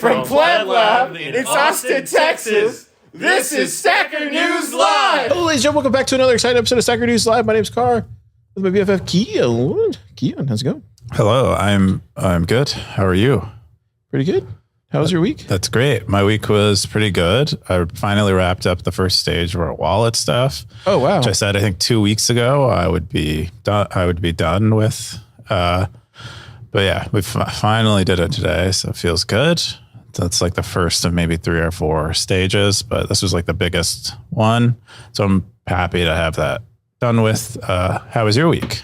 From Plaid Lab in Austin, Texas, this is Stacker News Live! Hello, ladies and gentlemen, welcome back to another exciting episode of Stacker News Live. My name's Car, with my BFF Keyan. Keyan, how's it going? Hello, I'm good. How are you? Pretty good. How was your week? That's great. My week was pretty good. I finally wrapped up the first stage of our wallet stuff. Oh, wow. Which I said, I think 2 weeks ago, I would be done with. But yeah, we finally did it today, so it feels good. That's like the first of maybe 3 or 4 stages, but this was like the biggest one. So I'm happy to have that done with. How was your week?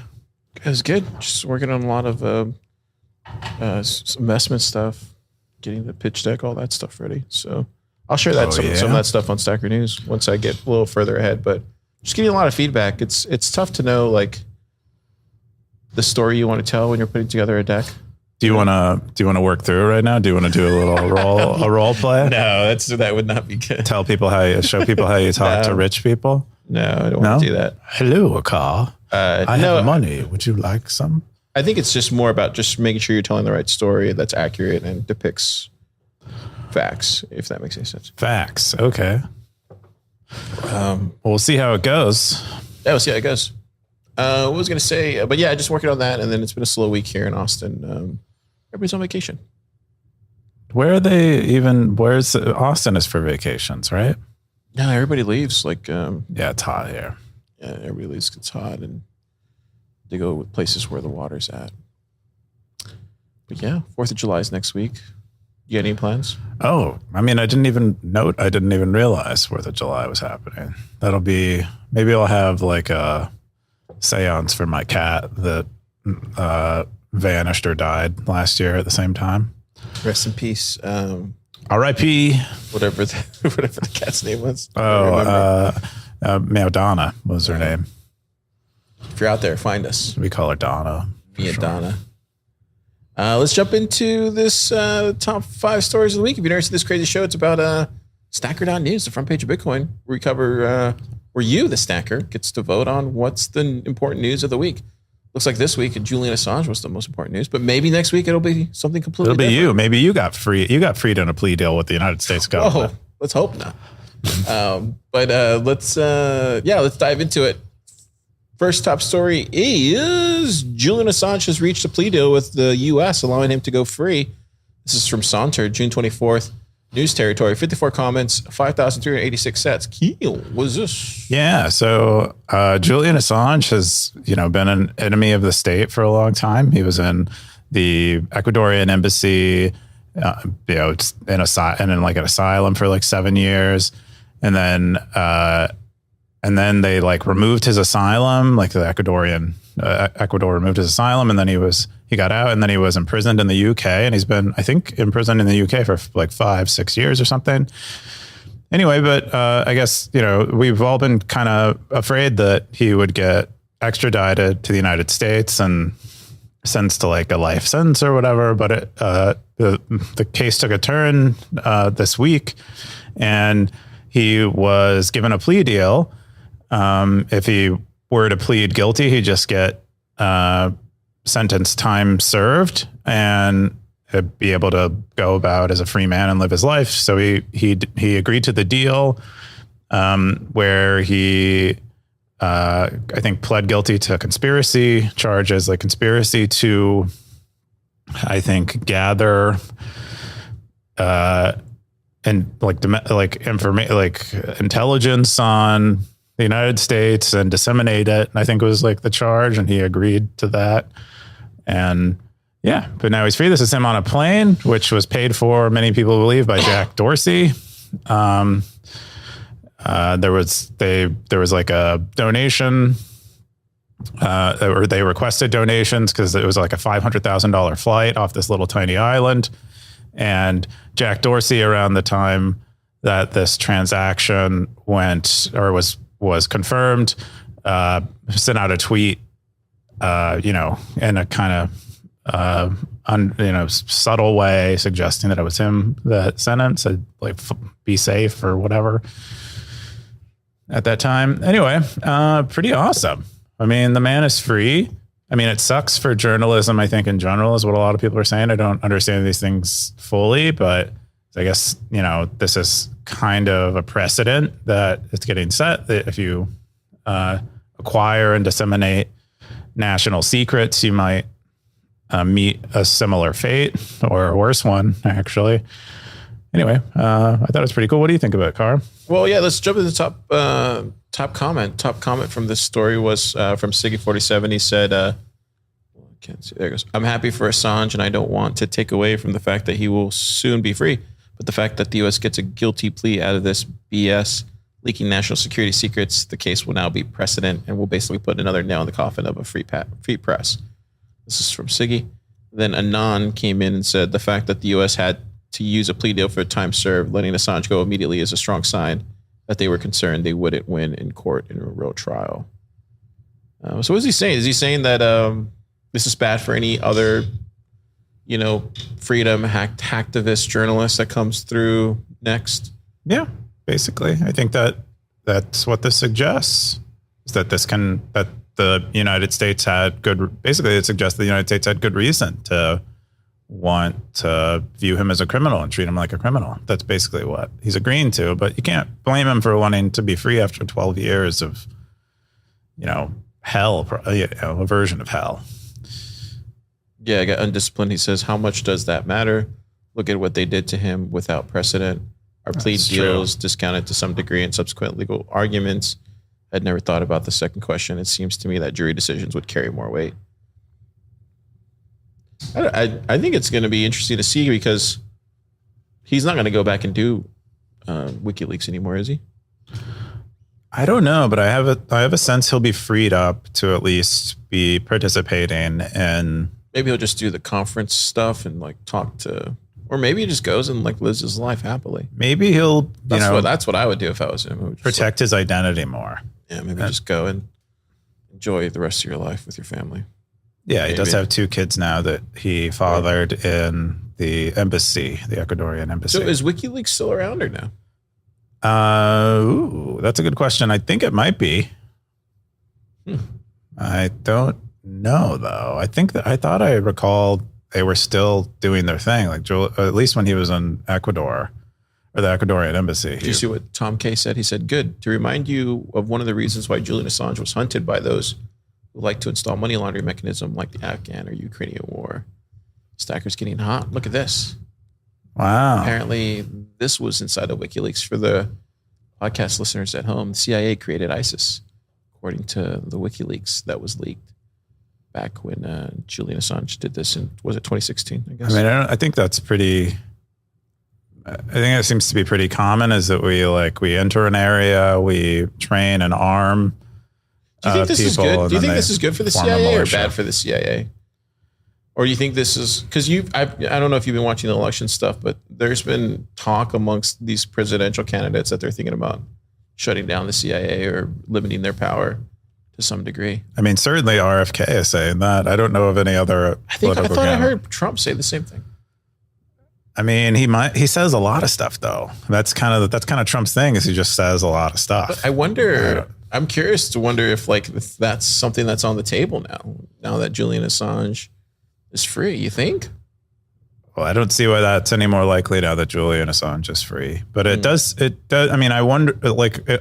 It was good. Just working on a lot of investment stuff, getting the pitch deck, all that stuff ready. So I'll share that some of that stuff on Stacker News once I get a little further ahead. But just getting a lot of feedback. It's tough to know like the story you want to tell when you're putting together a deck. Do you want to work through it right now? Do you want to do a little role play? No, that would not be good. Show people how you talk to rich people. No, I don't want to do that. Hello, Car. I have money. Would you like some? I think it's just more about just making sure you're telling the right story that's accurate and depicts facts, if that makes any sense. Facts. Okay. We'll see how it goes. Yeah, we'll see how it goes. What was going to say, but yeah, just working on that. And then it's been a slow week here in Austin. Everybody's on vacation. Where's Austin is for vacations, right? No, everybody leaves. Yeah, it's hot here. Yeah, everybody leaves. It's hot and they go with places where the water's at. But yeah, 4th of July is next week. You got any plans? Oh, I mean, I didn't even realize 4th of July was happening. Maybe I'll have like a seance for my cat that vanished or died last year at the same time. Rest in peace. R.I.P. Whatever the cat's name was. Meow Donna was her name. If you're out there, find us. We call her Donna. Yeah, sure. Donna. Let's jump into this top 5 stories of the week. If you've never seen this crazy show, it's about Stacker.news, the front page of Bitcoin, where we cover where you, the stacker, gets to vote on what's the important news of the week. Looks like this week Julian Assange was the most important news, but maybe next week it'll be something completely different. You. Maybe you got freed in a plea deal with the United States government. Oh, let's hope not. Let's dive into it. First top story is Julian Assange has reached a plea deal with the U.S., allowing him to go free. This is from Saunter, June 24th. News territory, 54 comments, 5,386 sets. What is this? Yeah, so Julian Assange has, been an enemy of the state for a long time. He was in the Ecuadorian embassy, in an asylum for like 7 years, and then they like removed his asylum, like the Ecuador removed his asylum, and then he got out, and then he was imprisoned in the UK, and he's been, I think, imprisoned in the UK for like 5-6 years or something. Anyway, but I guess, we've all been kind of afraid that he would get extradited to the United States and sentenced to like a life sentence or whatever. But the case took a turn this week, and he was given a plea deal. If he were to plead guilty, he'd just get sentence time served and be able to go about as a free man and live his life. So he agreed to the deal, where he I think pled guilty to conspiracy charges, like conspiracy to, I think, gather and intelligence on the United States and disseminate it. And I think it was like the charge, and he agreed to that. And yeah, but now he's free. This is him on a plane, which was paid for, many people believe, by Jack Dorsey. There was like a donation, or they requested donations because it was like a $500,000 flight off this little tiny island. And Jack Dorsey, around the time that this transaction went or was confirmed, sent out a tweet, in a kind of, subtle way, suggesting that it was him that sent it, said like, be safe or whatever at that time. Anyway, pretty awesome. I mean, the man is free. I mean, it sucks for journalism, I think, in general, is what a lot of people are saying. I don't understand these things fully, but I guess, this is kind of a precedent that it's getting set that if you acquire and disseminate national secrets, you might meet a similar fate or a worse one, actually. Anyway, I thought it was pretty cool. What do you think about it, Car? Well, yeah, let's jump to the top comment. Top comment from this story was from Siggy47. He said, can't see, there it goes. I'm happy for Assange, and I don't want to take away from the fact that he will soon be free. But the fact that the U.S. gets a guilty plea out of this BS, leaking national security secrets, the case will now be precedent and will basically put another nail in the coffin of a free press. This is from Siggy. Then Anon came in and said the fact that the U.S. had to use a plea deal for time served, letting Assange go immediately is a strong sign that they were concerned they wouldn't win in court in a real trial. So what is he saying? Is he saying that this is bad for any other, freedom hacktivist journalist that comes through next? Yeah, basically. I think that's what this suggests, is that that the United States had it suggests the United States had good reason to want to view him as a criminal and treat him like a criminal. That's basically what he's agreeing to, but you can't blame him for wanting to be free after 12 years of, hell, a version of hell. Yeah, I got undisciplined. He says, how much does that matter? Look at what they did to him without precedent. Our plea deals discounted to some degree in subsequent legal arguments. I'd never thought about the second question. It seems to me that jury decisions would carry more weight. I think it's going to be interesting to see, because he's not going to go back and do WikiLeaks anymore, is he? I don't know, but I have a sense he'll be freed up to at least be participating in. Maybe he'll just do the conference stuff and talk to, or maybe he just goes and lives his life happily. Maybe he'll, that's what I would do if I was him. Protect his identity more. Yeah, maybe just go and enjoy the rest of your life with your family. Yeah, he does have 2 kids now that he fathered in the embassy, the Ecuadorian embassy. So is WikiLeaks still around or no? That's a good question. I think it might be. I don't know, though. I thought I recalled they were still doing their thing, at least when he was in Ecuador, or the Ecuadorian embassy. Did you see what Tom K said? He said, good, to remind you of one of the reasons why Julian Assange was hunted by those who like to install money laundering mechanism like the Afghan or Ukrainian war. Stacker's getting hot. Look at this. Wow. Apparently, this was inside of WikiLeaks. For the podcast listeners at home, the CIA created ISIS, according to the WikiLeaks that was leaked back when Julian Assange did this in, was it 2016, I guess? I think that's pretty... I think it seems to be pretty common, is that we enter an area, we train and arm Do you think this is good? Do you think this is good for the CIA or bad for the CIA? Or do you think this is, because I don't know if you've been watching the election stuff, but there's been talk amongst these presidential candidates that they're thinking about shutting down the CIA or limiting their power to some degree. Certainly RFK is saying that. I don't know of any other. I thought I heard Trump say the same thing. He says a lot of stuff, though. That's kind of Trump's thing, is he just says a lot of stuff. But I wonder, I'm curious to wonder if that's something that's on the table now that Julian Assange is free, you think? Well, I don't see why that's any more likely now that Julian Assange is free. But it does. I wonder,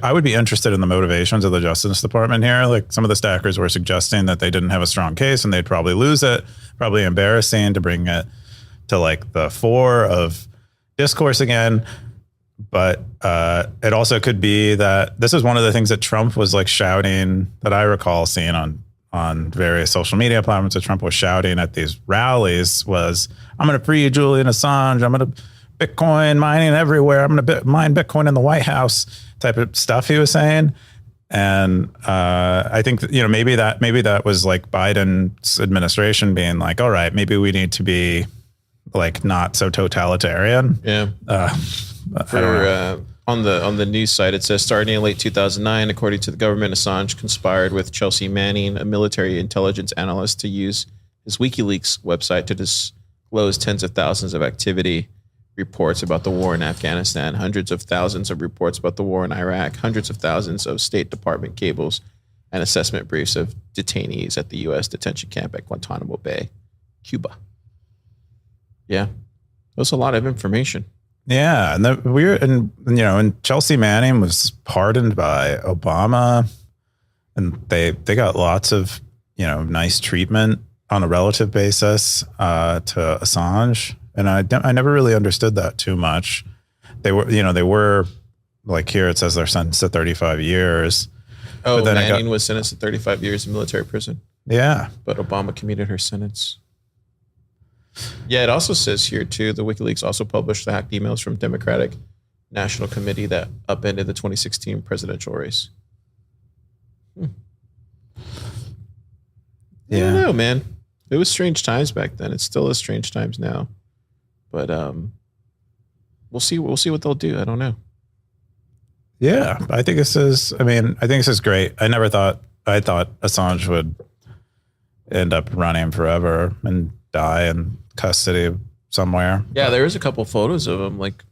I would be interested in the motivations of the Justice Department here. Some of the stackers were suggesting that they didn't have a strong case and they'd probably lose it. Probably embarrassing to bring it to the fore of discourse again. But it also could be that this is one of the things that Trump was shouting, that I recall seeing on various social media platforms, that Trump was shouting at these rallies was, I'm going to free Julian Assange. I'm going to Bitcoin mining everywhere. I'm going to mine Bitcoin in the White House type of stuff he was saying. And I think that, maybe that was Biden's administration being all right, maybe we need to be not so totalitarian. Yeah. On the news site, it says, starting in late 2009, according to the government, Assange conspired with Chelsea Manning, a military intelligence analyst, to use his WikiLeaks website to disclose tens of thousands of activity reports about the war in Afghanistan, hundreds of thousands of reports about the war in Iraq, hundreds of thousands of State Department cables, and assessment briefs of detainees at the U.S. detention camp at Guantanamo Bay, Cuba. Yeah, that's a lot of information. Yeah, and and Chelsea Manning was pardoned by Obama, and they got lots of nice treatment on a relative basis to Assange, and I never really understood that too much. They were like, here it says they're sentenced to 35 years. Oh, but then Manning was sentenced to 35 years in military prison. Yeah, but Obama commuted her sentence. Yeah, it also says here, too, the WikiLeaks also published the hacked emails from Democratic National Committee that upended the 2016 presidential race. Yeah. I don't know, man. It was strange times back then. It still is strange times now. But we'll see what they'll do. I don't know. Yeah, I think this is great. I thought Assange would end up running forever and die in custody somewhere. Yeah, there is a couple photos of him like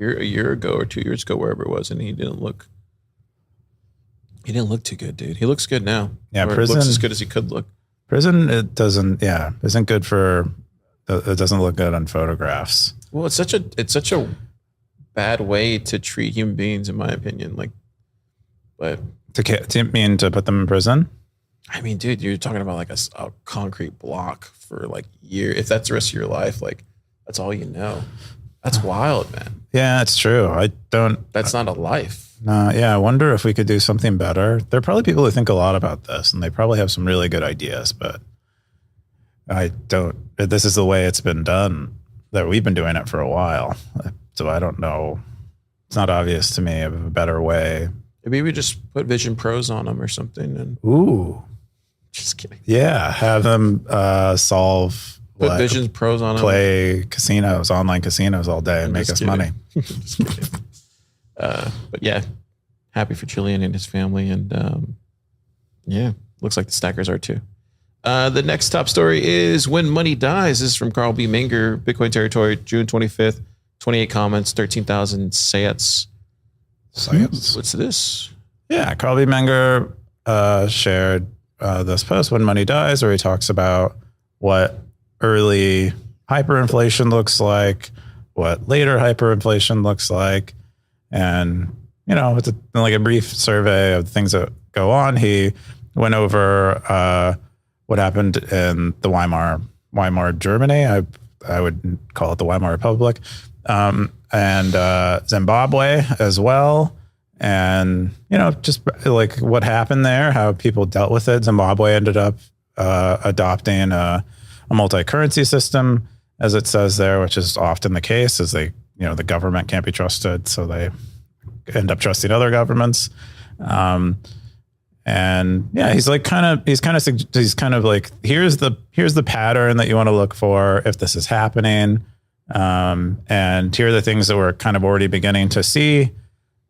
a year ago or 2 years ago, wherever it was, and he didn't look too good, dude. He looks good now. Yeah, prison looks as good as he could look. Prison, isn't good for. It doesn't look good on photographs. Well, it's such a bad way to treat human beings, in my opinion. Like, but to put them in prison. I mean, dude, you're talking about like a concrete block for like years. If that's the rest of your life, like that's all you know. That's wild, man. Yeah, it's true. That's not a life. No, yeah. I wonder if we could do something better. There are probably people who think a lot about this, and they probably have some really good ideas, but I don't. This is the way it's been done. That we've been doing it for a while, so I don't know. It's not obvious to me of a better way. Maybe we just put Vision Pros on them or something. And ooh. Just kidding. Yeah, have them solve. Put Vision Pros on them. Play casinos, online casinos all day and make us money. Just kidding. But yeah, happy for Julian and his family, and yeah, looks like the stackers are too. The next top story is When Money Dies. This is from Carl B. Menger, Bitcoin Territory, June 25th. 28 comments, 13,000 sats. What's this? Yeah, Carl B. Menger shared this post, When Money Dies, where he talks about what early hyperinflation looks like, what later hyperinflation looks like. And, it's like a brief survey of things that go on. He went over what happened in the Weimar Germany. I would call it the Weimar Republic, and Zimbabwe as well. And, just like what happened there, how people dealt with it. Zimbabwe ended up adopting a multi-currency system, as it says there, which is often the case, as they, the government can't be trusted, so they end up trusting other governments. And yeah, he's kind of like, here's the pattern that you want to look for if this is happening. And here are the things that we're kind of already beginning to see.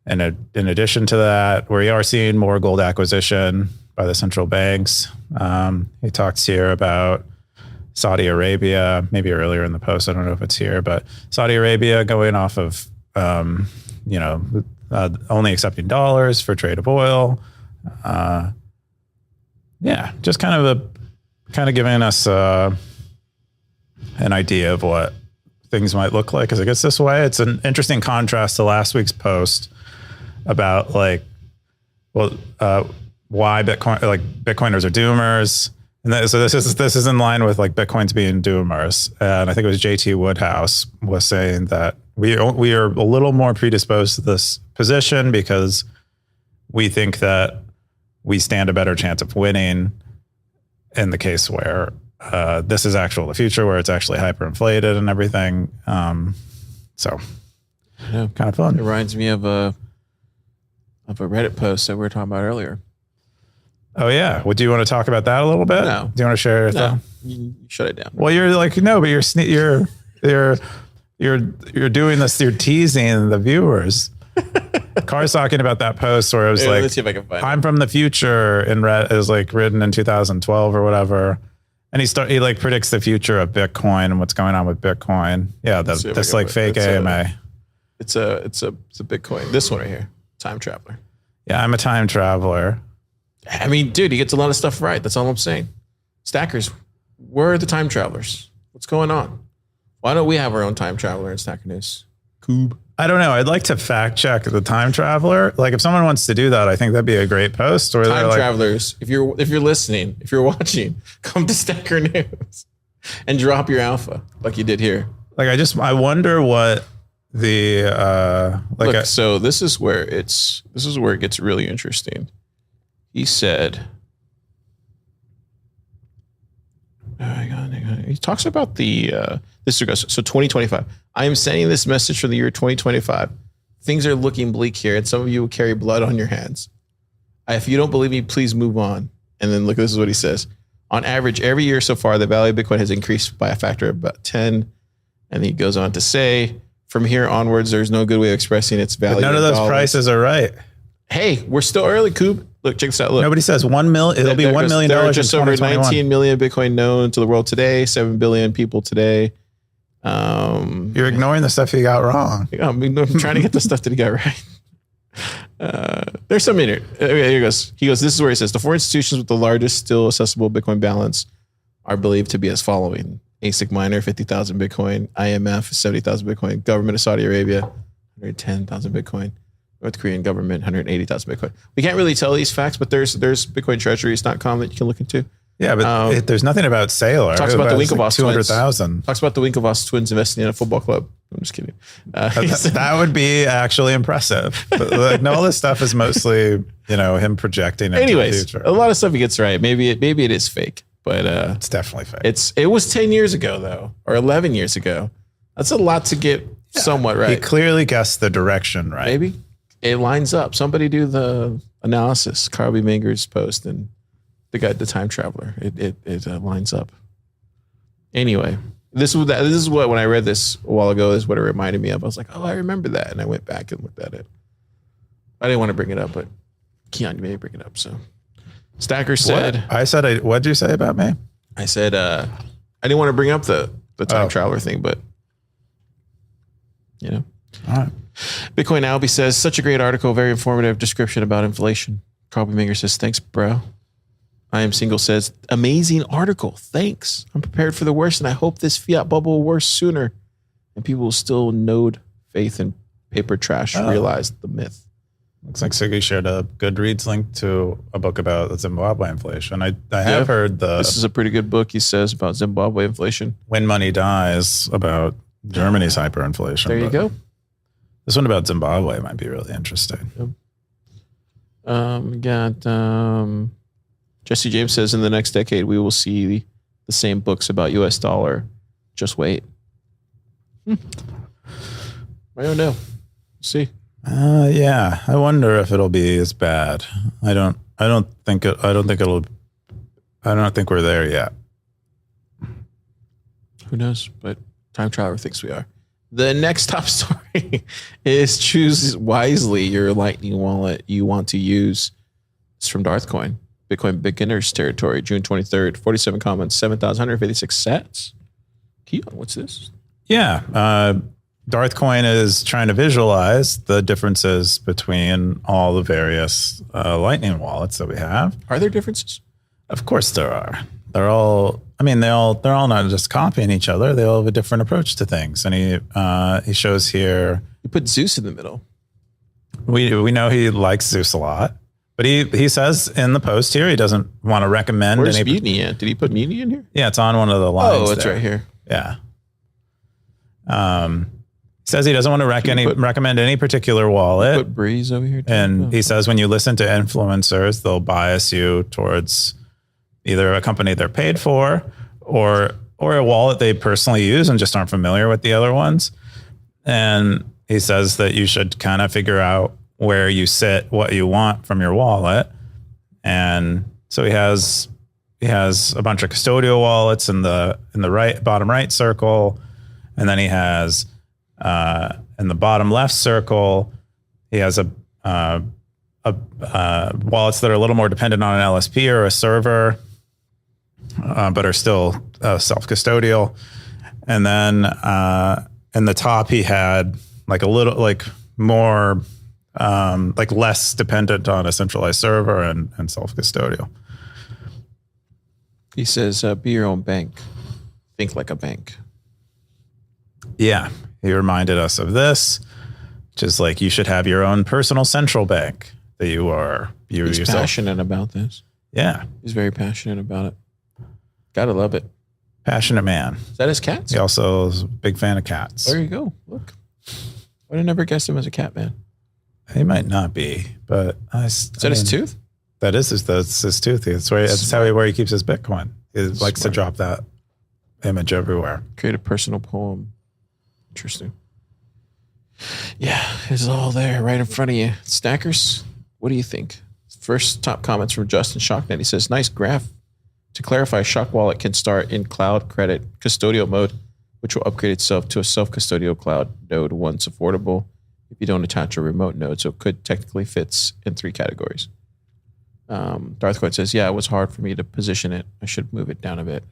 And in addition to that, we are seeing more gold acquisition by the central banks. He talks here about Saudi Arabia, maybe earlier in the post. I don't know if it's here, but Saudi Arabia going off of, only accepting dollars for trade of oil. Just kind of giving us an idea of what things might look like as it gets this way. It's an interesting contrast to last week's post about why Bitcoiners are doomers. And so this is in line with like Bitcoins being doomers. And I think it was JT Woodhouse was saying that we are a little more predisposed to this position because we think that we stand a better chance of winning in the case where this is the future, where it's actually hyperinflated and everything. So kind of fun. It reminds me of a Reddit post that we were talking about earlier. Oh yeah. Do you want to talk about that a little bit? No. Do you want to share? No. You shut it down. Well, you're like, no, but you're doing this. You're teasing the viewers. Car's talking about that post where it was let's see if I can find I'm from the future, and it was like written in 2012 or whatever. And he like predicts the future of Bitcoin and what's going on with Bitcoin. Yeah, that's like fake AMA. It's a Bitcoin. This one right here, time traveler. Yeah, I'm a time traveler. I mean, dude, he gets a lot of stuff right. That's all I'm saying. Stackers, where are the time travelers? What's going on? Why don't we have our own time traveler in Stacker News? Coob. I don't know. I'd like to fact check the time traveler. Like if someone wants to do that, I think that'd be a great post. Or Time travelers, if you're listening, if you're watching, come to Stacker News and drop your alpha like you did here. Like I wonder what the Look, so this is where it gets really interesting. He said, hang on. He talks about the this goes so 2025. I am sending this message for the year 2025. Things are looking bleak here, and some of you will carry blood on your hands. If you don't believe me, please move on. And then look, this is what he says. On average, every year so far, the value of Bitcoin has increased by a factor of about 10. And he goes on to say, from here onwards, there's no good way of expressing its value. But none of those prices are right. Hey, we're still early, Coob. Look, check this out. Look. Nobody says $1 million. It'll be $1 million. There are just over 19 million Bitcoin known to the world today. 7 billion people today. You're ignoring the stuff you got wrong. I'm trying to get the stuff that he got right. There's some in here. Okay, here goes. He goes, this is where he says, the four institutions with the largest still accessible Bitcoin balance are believed to be as following. ASIC miner, 50,000 Bitcoin. IMF, 70,000 Bitcoin. Government of Saudi Arabia, 110,000 Bitcoin. North Korean government, 180,000 Bitcoin. We can't really tell these facts, but there's bitcointreasuries.com that you can look into. Yeah, but there's nothing about Saylor. Talks about the Winklevoss 200,000. Talks about the Winklevoss twins investing in a football club. I'm just kidding. That would be actually impressive. But like, no, all this stuff is mostly, him projecting into the future. A lot of stuff he gets right. Maybe it is fake, but it's definitely fake. It was 10 years ago though, or 11 years ago. That's a lot to get somewhat right. He clearly guessed the direction right. Maybe it lines up. Somebody do the analysis. Carl B. Manger's post and the guy, the time traveler. It lines up. Anyway, this is what, when I read this a while ago, is what it reminded me of. I was like, oh, I remember that. And I went back and looked at it. I didn't want to bring it up, but Keyan, you may bring it up. So Stacker said, what did you say about me? I said, I didn't want to bring up the time traveler thing, but All right. Bitcoin Albie says, such a great article, very informative description about inflation. Carl B. Manger says, thanks, bro. I Am Single says, amazing article. Thanks. I'm prepared for the worst, and I hope this fiat bubble will worse sooner. And people will still node faith in paper trash, realize the myth. Looks like Siggy shared a Goodreads link to a book about the Zimbabwe inflation. I have heard this is a pretty good book, he says, about Zimbabwe inflation. When Money Dies, about Germany's hyperinflation. There you go. This one about Zimbabwe might be really interesting. Yep. Jesse James says, in the next decade, we will see the same books about US dollar. Just wait. I don't know. See. Yeah. I wonder if it'll be as bad. I don't think we're there yet. Who knows? But Time Traveler thinks we are. The next top story is choose wisely your Lightning wallet you want to use. It's from Darthcoin. Bitcoin beginners territory, June 23rd, 47 comments, 7,156 sats. Keyan, what's this? Yeah. Darthcoin is trying to visualize the differences between all the various Lightning wallets that we have. Are there differences? Of course there are. They're all not just copying each other. They all have a different approach to things. And he shows here. You put Zeus in the middle. We know he likes Zeus a lot. But he says in the post here, he doesn't want to recommend Where's Mutiny at? Did he put Mutiny in here? Yeah, it's on one of the lines. Oh, it's right here. Yeah. Says he doesn't want to recommend any particular wallet. Put Breeze over here too? And he says when you listen to influencers, they'll bias you towards either a company they're paid for or a wallet they personally use and just aren't familiar with the other ones. And he says that you should kind of figure out where you sit, what you want from your wallet. And so he has a bunch of custodial wallets in the bottom right circle. And then he has in the bottom left circle, he has a wallets that are a little more dependent on an LSP or a server, but are still self-custodial. And then in the top, he had like a little more less dependent on a centralized server and self-custodial. He says, be your own bank. Think like a bank. Yeah. he reminded us of this, which is like you should have your own personal central bank that He's yourself. passionate about this. Yeah. He's very passionate about it. Gotta love it. Passionate man. Is that his cats? He also is a big fan of cats. There you go. Look. I would have never guessed him as a cat man. He might not be, but Is that his tooth? That's his tooth. That's where he keeps his Bitcoin. He likes to drop that image everywhere. Create a personal poem. Interesting. Yeah, it's all there right in front of you. Stackers, what do you think? First top comments from Justin Shocknet. He says, nice graph. To clarify, Shock Wallet can start in cloud credit custodial mode, which will upgrade itself to a self-custodial cloud node once affordable if you don't attach a remote node. So it could technically fits in 3 categories. Darthcoin says, yeah, it was hard for me to position it. I should move it down a bit.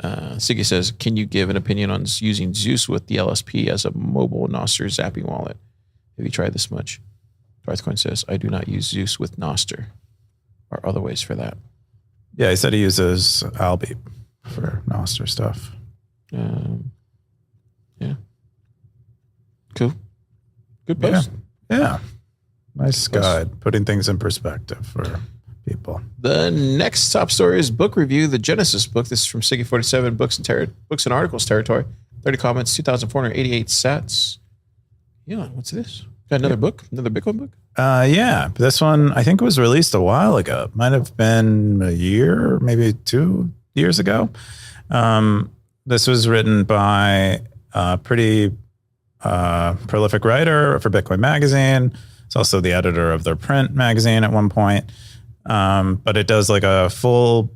Siggy says, can you give an opinion on using Zeus with the LSP as a mobile Noster zapping wallet? Have you tried this much? Darthcoin says, I do not use Zeus with Noster. Or other ways for that. Yeah, he said he uses Albeep for Noster stuff. Yeah. Cool. Good post. Yeah. Nice guide, putting things in perspective for people. The next top story is book review, the Genesis book. This is from Siggy47, books and articles territory. 30 comments, 2,488 sats. Yeah, what's this? Got another book? Another Bitcoin book? Yeah, this one I think was released a while ago. Might have been a year, maybe 2 years ago. This was written by a pretty prolific writer for Bitcoin Magazine. It's also the editor of their print magazine at one point. But it does like a full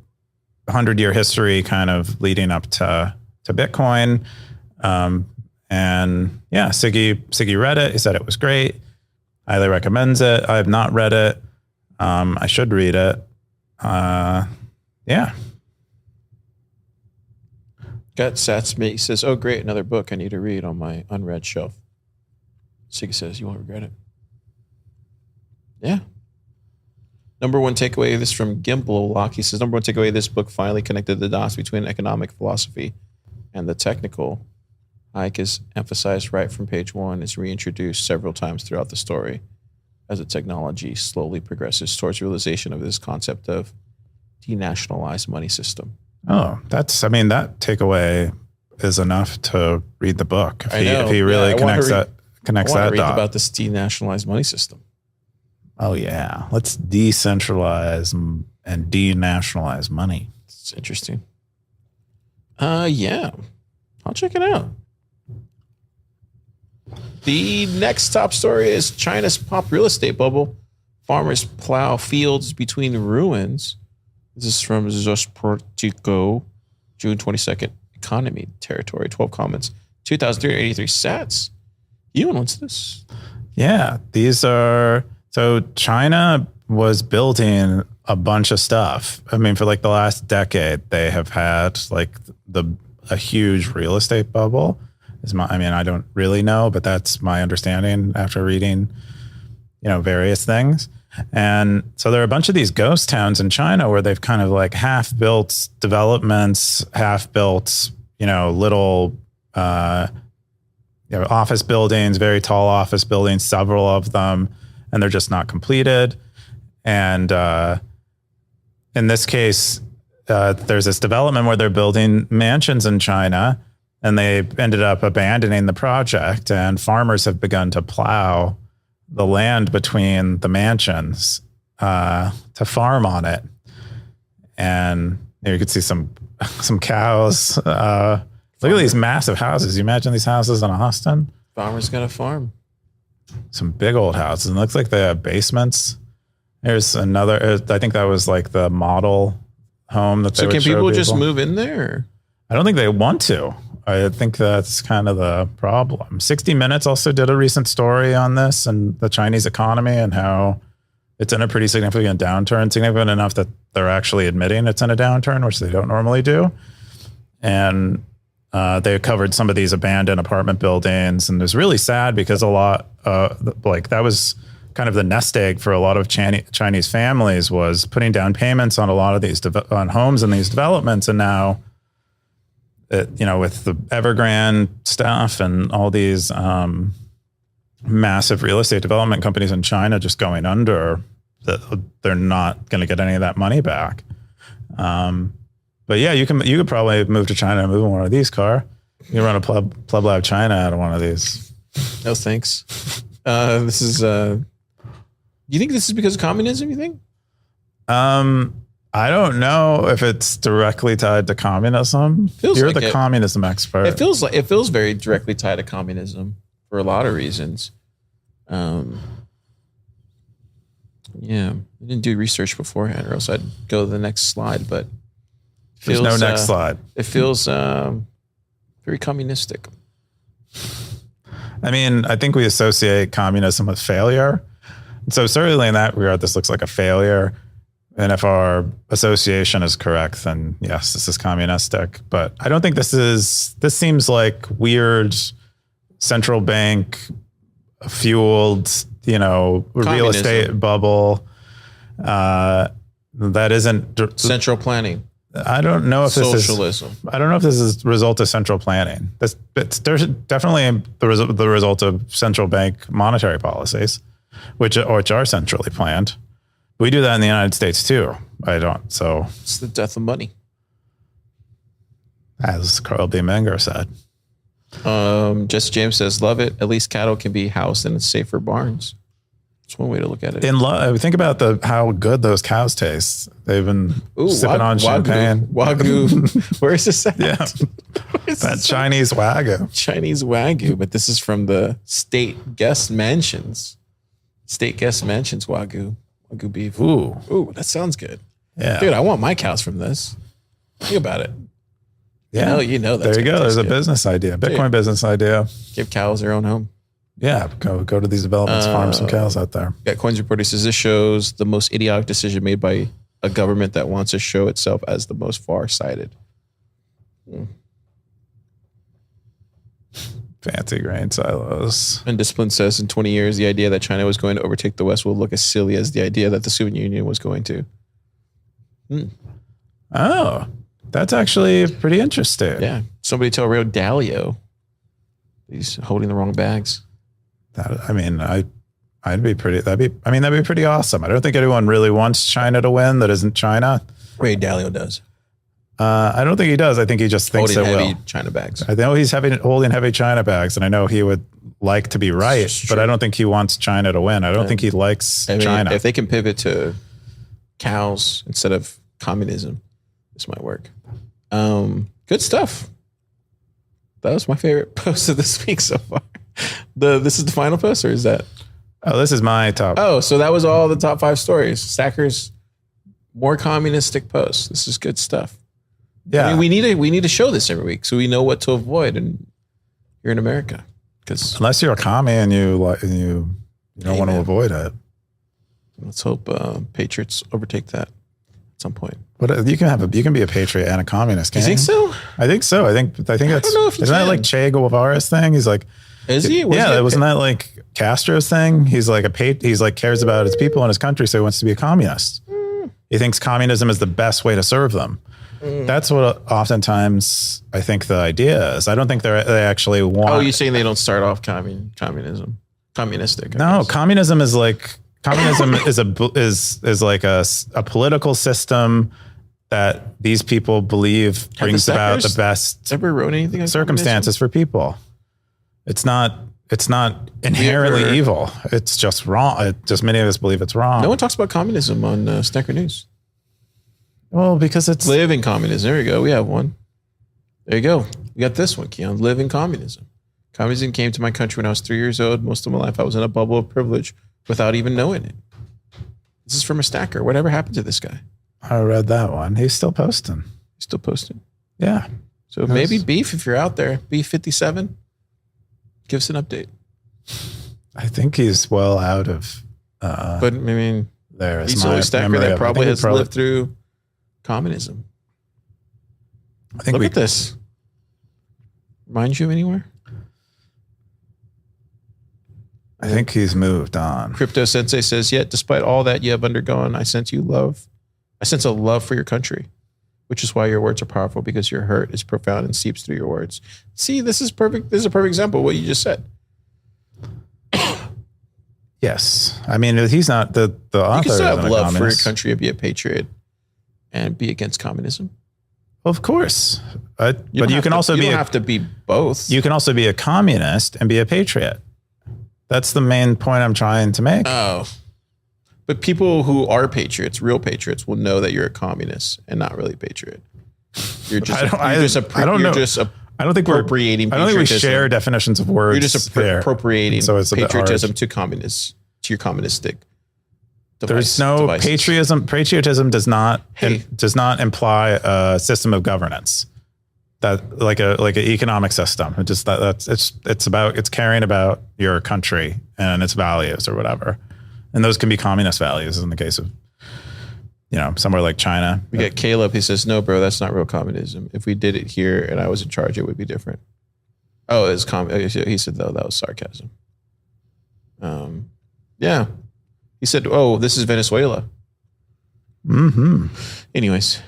100-year history kind of leading up to Bitcoin. And yeah, Siggy read it. He said it was great. Highly recommends it. I have not read it. I should read it. Yeah. Got Sats me. He says, oh, great, another book I need to read on my unread shelf. Siggy says, you won't regret it. Yeah. Number one takeaway, this from Gimple Lock. He says, number one takeaway, this book finally connected the dots between economic philosophy and the technical. Ike is emphasized right from page 1, is reintroduced several times throughout the story as the technology slowly progresses towards realization of this concept of denationalized money system. Oh, that takeaway is enough to read the book. If he really connects that read dot. about this denationalized money system. Oh yeah, let's decentralize and denationalize money. It's interesting. Yeah, I'll check it out. The next top story is China's pop real estate bubble. Farmers plow fields between ruins. This is from Zosportico, June 22nd, economy territory, 12 comments, 2,383 sats. You what's this? Yeah, these are, so China was building a bunch of stuff. I mean, for like the last decade, they have had like a huge real estate bubble. I don't really know, but that's my understanding after reading, various things. And so there are a bunch of these ghost towns in China where they've kind of like half built developments, half built, little, office buildings, very tall office buildings, several of them, and they're just not completed. And in this case, there's this development where they're building mansions in China, and they ended up abandoning the project, and farmers have begun to plow the land between the mansions to farm on it. And you could see some cows. Look at these massive houses. You imagine these houses in Austin? Farmers got a farm. Some big old houses. And it looks like they have basements. There's another, I think that was like the model home that they would show people. So can people just move in there? I don't think they want to. I think that's kind of the problem. 60 Minutes also did a recent story on this and the Chinese economy and how it's in a pretty significant downturn, significant enough that they're actually admitting it's in a downturn, which they don't normally do. And they covered some of these abandoned apartment buildings, and it was really sad because a lot, that was kind of the nest egg for a lot of Chinese families, was putting down payments on a lot of these on homes in these developments, and now with the Evergrande stuff and all these massive real estate development companies in China just going under, that they're not going to get any of that money back. But yeah, you could probably move to China and move in one of these, Car. You can run a Pleb Lab China out of one of these. No thanks. This is. You think this is because of communism? You think? I don't know if it's directly tied to communism. You're like the communism expert. It feels very directly tied to communism for a lot of reasons. Yeah, I didn't do research beforehand, or else I'd go to the next slide. But there's no next slide. It feels very communistic. I mean, I think we associate communism with failure. So certainly in that regard, this looks like a failure. And if our association is correct, then yes, this is communistic. But I don't think this seems like weird central bank fueled, real estate bubble. That isn't central planning. I don't know if socialism. I don't know if this is the result of central planning. There's definitely the result of central bank monetary policies, which are centrally planned. We do that in the United States too. I don't. So it's the death of money, as Carl B. Menger said. Jesse James says, "Love it. At least cattle can be housed in safer barns." It's one way to look at it. Think about how good those cows taste. They've been sipping on champagne. Wagyu. Where is this at? Yeah, that Chinese Wagyu. Chinese Wagyu, but this is from the state guest mansions. State guest mansions Wagyu. Wagyu beef. Ooh, that sounds good. Yeah, dude, I want my cows from this. Think about it. Yeah, you know. There you go. There's a business idea, Bitcoin business idea. Give cows their own home. Yeah, go to these developments, farm some cows out there. Yeah, Coins Reporter says this shows the most idiotic decision made by a government that wants to show itself as the most far-sighted. Fancy grain silos. And Discipline says in 20 years, the idea that China was going to overtake the West will look as silly as the idea that the Soviet Union was going to. Oh, that's actually pretty interesting. Yeah. Somebody tell Ray Dalio he's holding the wrong bags. That'd be pretty awesome. I don't think anyone really wants China to win that isn't China. Ray Dalio does. I don't think he does. I think he just thinks it will. Holding heavy China bags. I know he's holding heavy China bags, and I know he would like to be right, but I don't think he wants China to win. I don't think he likes China. If they can pivot to cows instead of communism, this might work. Good stuff. That was my favorite post of this week so far. This is the final post, or is that? Oh, this is my top. Oh, so that was all the top 5 stories. Stacker's more communistic posts. This is good stuff. Yeah, I mean, we need to show this every week so we know what to avoid. And you're in America, because unless you're a commie and you don't want to avoid it. Let's hope patriots overtake that at some point. But you can be a patriot and a communist. You think so? I think so. I think that's. I don't know if isn't that like Che Guevara's thing? He's like, is he? Wasn't that like Castro's thing? He's like he's like cares about his people and his country, so he wants to be a communist. He thinks communism is the best way to serve them. That's what oftentimes I think the idea is. I don't think they actually want. Oh, you're saying they don't start off communistic? No, communism is like is like a political system that these people believe brings about the best ever wrote anything on circumstances for people. It's not inherently evil. It's just wrong. Many of us believe it's wrong. No one talks about communism on Stacker News. Well, because it's living communism. There we go. We have one. There you go. We got this one, Keyan. Living communism. Communism came to my country when I was 3 years old. Most of my life, I was in a bubble of privilege without even knowing it. This is from a stacker. Whatever happened to this guy? I read that one. He's still posting. Yeah. So maybe Beef, if you're out there, Beef 57, give us an update. I think he's well out of. But I mean, there is he's a stacker that probably has lived through communism. Look at this. Remind you of anywhere? I think he's moved on. Crypto Sensei says, yet despite all that you have undergone, I sense a love for your country. which is why your words are powerful, because your hurt is profound and seeps through your words. See, this is perfect. This is a perfect example of what you just said. Yes. I mean, he's not the author. You can still have isn't a love for your communist. country and be a patriot and be against communism. Of course. But you can also you be don't have to be both. you can also be a communist and be a patriot. That's the main point I'm trying to make. Oh. But people who are patriots, real patriots, will know that you're a communist and not really a patriot. You're just I don't think appropriating I don't think we patriotism. share definitions of words. You're just there. appropriating So it's a bit patriotism hard. to communists, to your communistic There's no devices. patriotism. Patriotism does not Hey. does not imply a system of governance that like an economic system. It just it's caring about your country and its values or whatever, and those can be communist values in the case of somewhere like China. We got Caleb. He says, "No, bro, that's not real communism. If we did it here and I was in charge, it would be different." Oh, it's he said though that was sarcasm. Yeah. He said, "Oh, this is Venezuela." Mm-hmm. Anyways,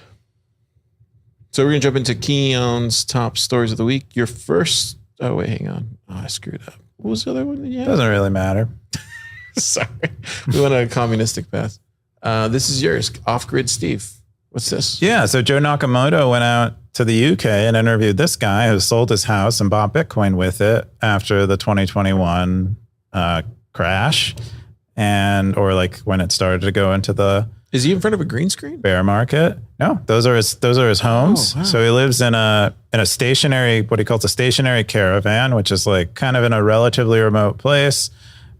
so we're gonna jump into Keyan's top stories of the week. Your first. Oh wait, hang on. Oh, I screwed up. What was the other one? Yeah. Doesn't really matter. Sorry, we went on a communistic path. This is yours, Off-Grid Steve. What's this? Yeah, so Joe Nakamoto went out to the UK and interviewed this guy who sold his house and bought Bitcoin with it after the 2021 crash, or like when it started to go into the Is he in front of a green screen? bear market. No, those are his homes. Oh, wow. So he lives in a stationary, what he calls a stationary caravan, which is like kind of in a relatively remote place,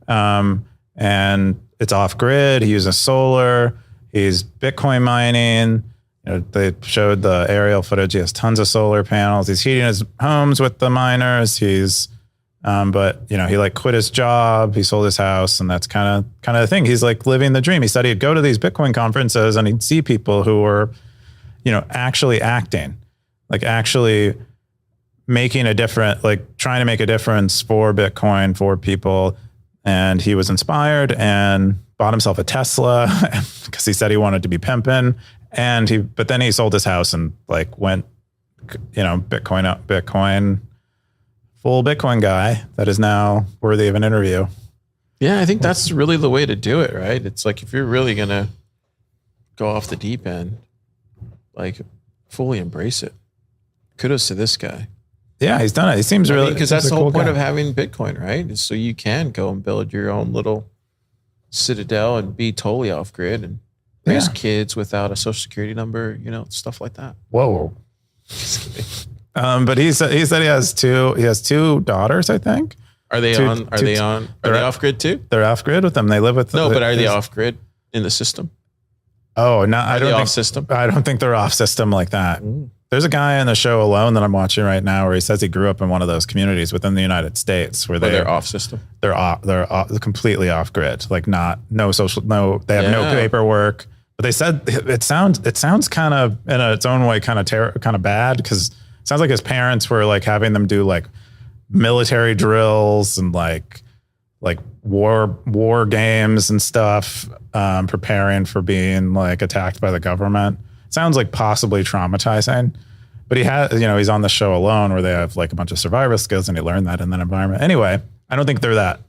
and it's off grid. He uses solar. He's Bitcoin mining. They showed the aerial footage. He has tons of solar panels. He's heating his homes with the miners. But he like quit his job. He sold his house, and that's kind of the thing. He's like living the dream. He said he'd go to these Bitcoin conferences and he'd see people who were, actually acting, like actually making a difference, like trying to make a difference for Bitcoin, for people. And he was inspired and bought himself a Tesla because he said he wanted to be pimping. But then he sold his house and like went, Bitcoin, full Bitcoin guy that is now worthy of an interview. Yeah, I think that's really the way to do it, right? It's like if you're really gonna go off the deep end, like fully embrace it. Kudos to this guy. Yeah, he's done it. He seems really, because that's he's the a whole cool point guy. of having Bitcoin, right? Is so you can go and build your own little citadel and be totally off grid and raise Yeah. kids without a social security number, stuff like that. Whoa. Just kidding. But he said he has two daughters, I think. Are they they're off grid too? They're off grid with them. They live with No, but are they off grid in the system? Oh, no, I Are they don't off think system? I don't think they're off system like that. Mm. There's a guy in the show Alone that I'm watching right now where he says he grew up in one of those communities within the United States where They're off system. they're completely off grid, like they have no Yeah. paperwork. But they said it sounds kind of in its own way kind of bad because it sounds like his parents were like having them do like military drills and like war games and stuff, preparing for being like attacked by the government. Sounds like possibly traumatizing, but he's on the show Alone where they have like a bunch of survival skills and he learned that in that environment. Anyway, I don't think they're that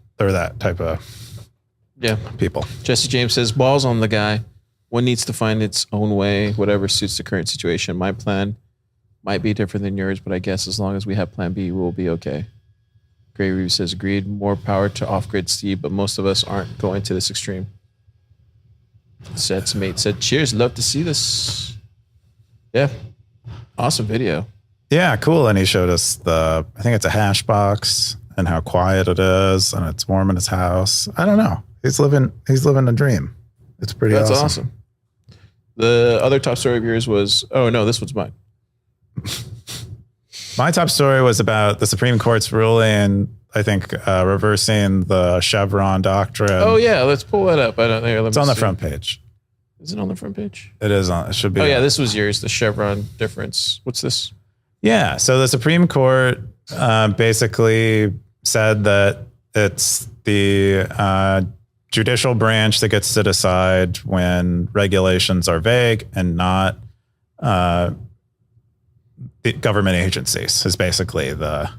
type of people. Jesse James says, balls on the guy. One needs to find its own way, whatever suits the current situation. My plan might be different than yours, but I guess as long as we have plan B, we'll be okay. Gray Review says, agreed. More power to off-grid Steve, but most of us aren't going to this extreme. Seth's mate said, cheers, love to see this. Yeah. Awesome video. Yeah, cool. And he showed us I think it's a hash box and how quiet it is and it's warm in his house. I don't know. He's living a dream. It's pretty That's awesome. awesome. The other top story of yours was, oh no, this one's mine. My top story was about the Supreme Court's ruling, I think, reversing the Chevron doctrine. Oh yeah, let's pull that up. It's on the front page. Is it on the front page? It is on. It should be. Oh yeah, this was yours. The Chevron difference. What's this? Yeah. So the Supreme Court basically said that it's the judicial branch that gets to decide when regulations are vague and not government agencies is basically the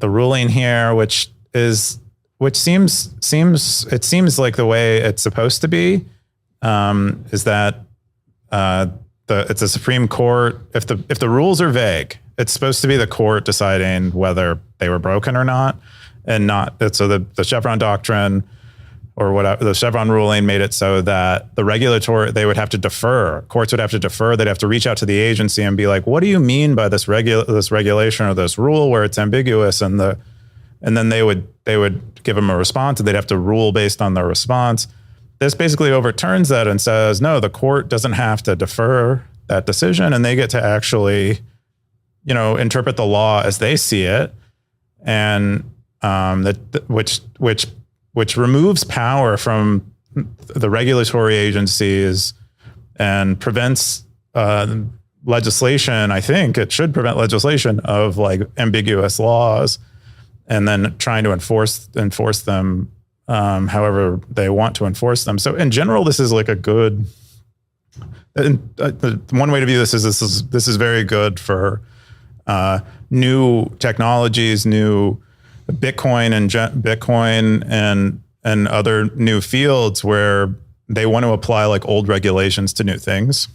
ruling here, which seems like the way it's supposed to be, is that it's a Supreme Court. If the rules are vague, it's supposed to be the court deciding whether they were broken or not, and not so the Chevron doctrine or whatever, the Chevron ruling made it so that they would have to defer. Courts would have to defer. They'd have to reach out to the agency and be like, "What do you mean by this regulation or this rule where it's ambiguous?" And then they would give them a response, and they'd have to rule based on their response. This basically overturns that and says, no, the court doesn't have to defer that decision, and they get to actually, interpret the law as they see it, and which removes power from the regulatory agencies and prevents legislation. I think it should prevent legislation of like ambiguous laws, and then trying to enforce them however they want to enforce them. So in general, this is like a good. One way to view this is very good for new technologies, new Bitcoin and other new fields where they want to apply like old regulations to new things.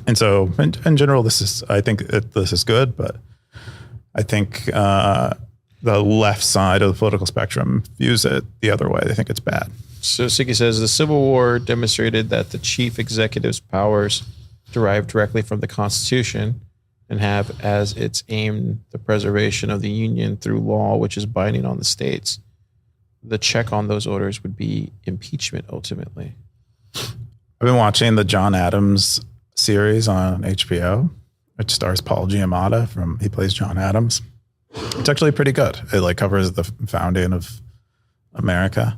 And so in general, I think this is good, but I think the left side of the political spectrum views it the other way. They think it's bad. So Siki says the Civil War demonstrated that the chief executive's powers derive directly from the Constitution and have as its aim the preservation of the Union through law, which is binding on the states. The check on those orders would be impeachment ultimately. I've been watching the John Adams series on HBO, which stars Paul Giamatti he plays John Adams. It's actually pretty good. It like covers the founding of America,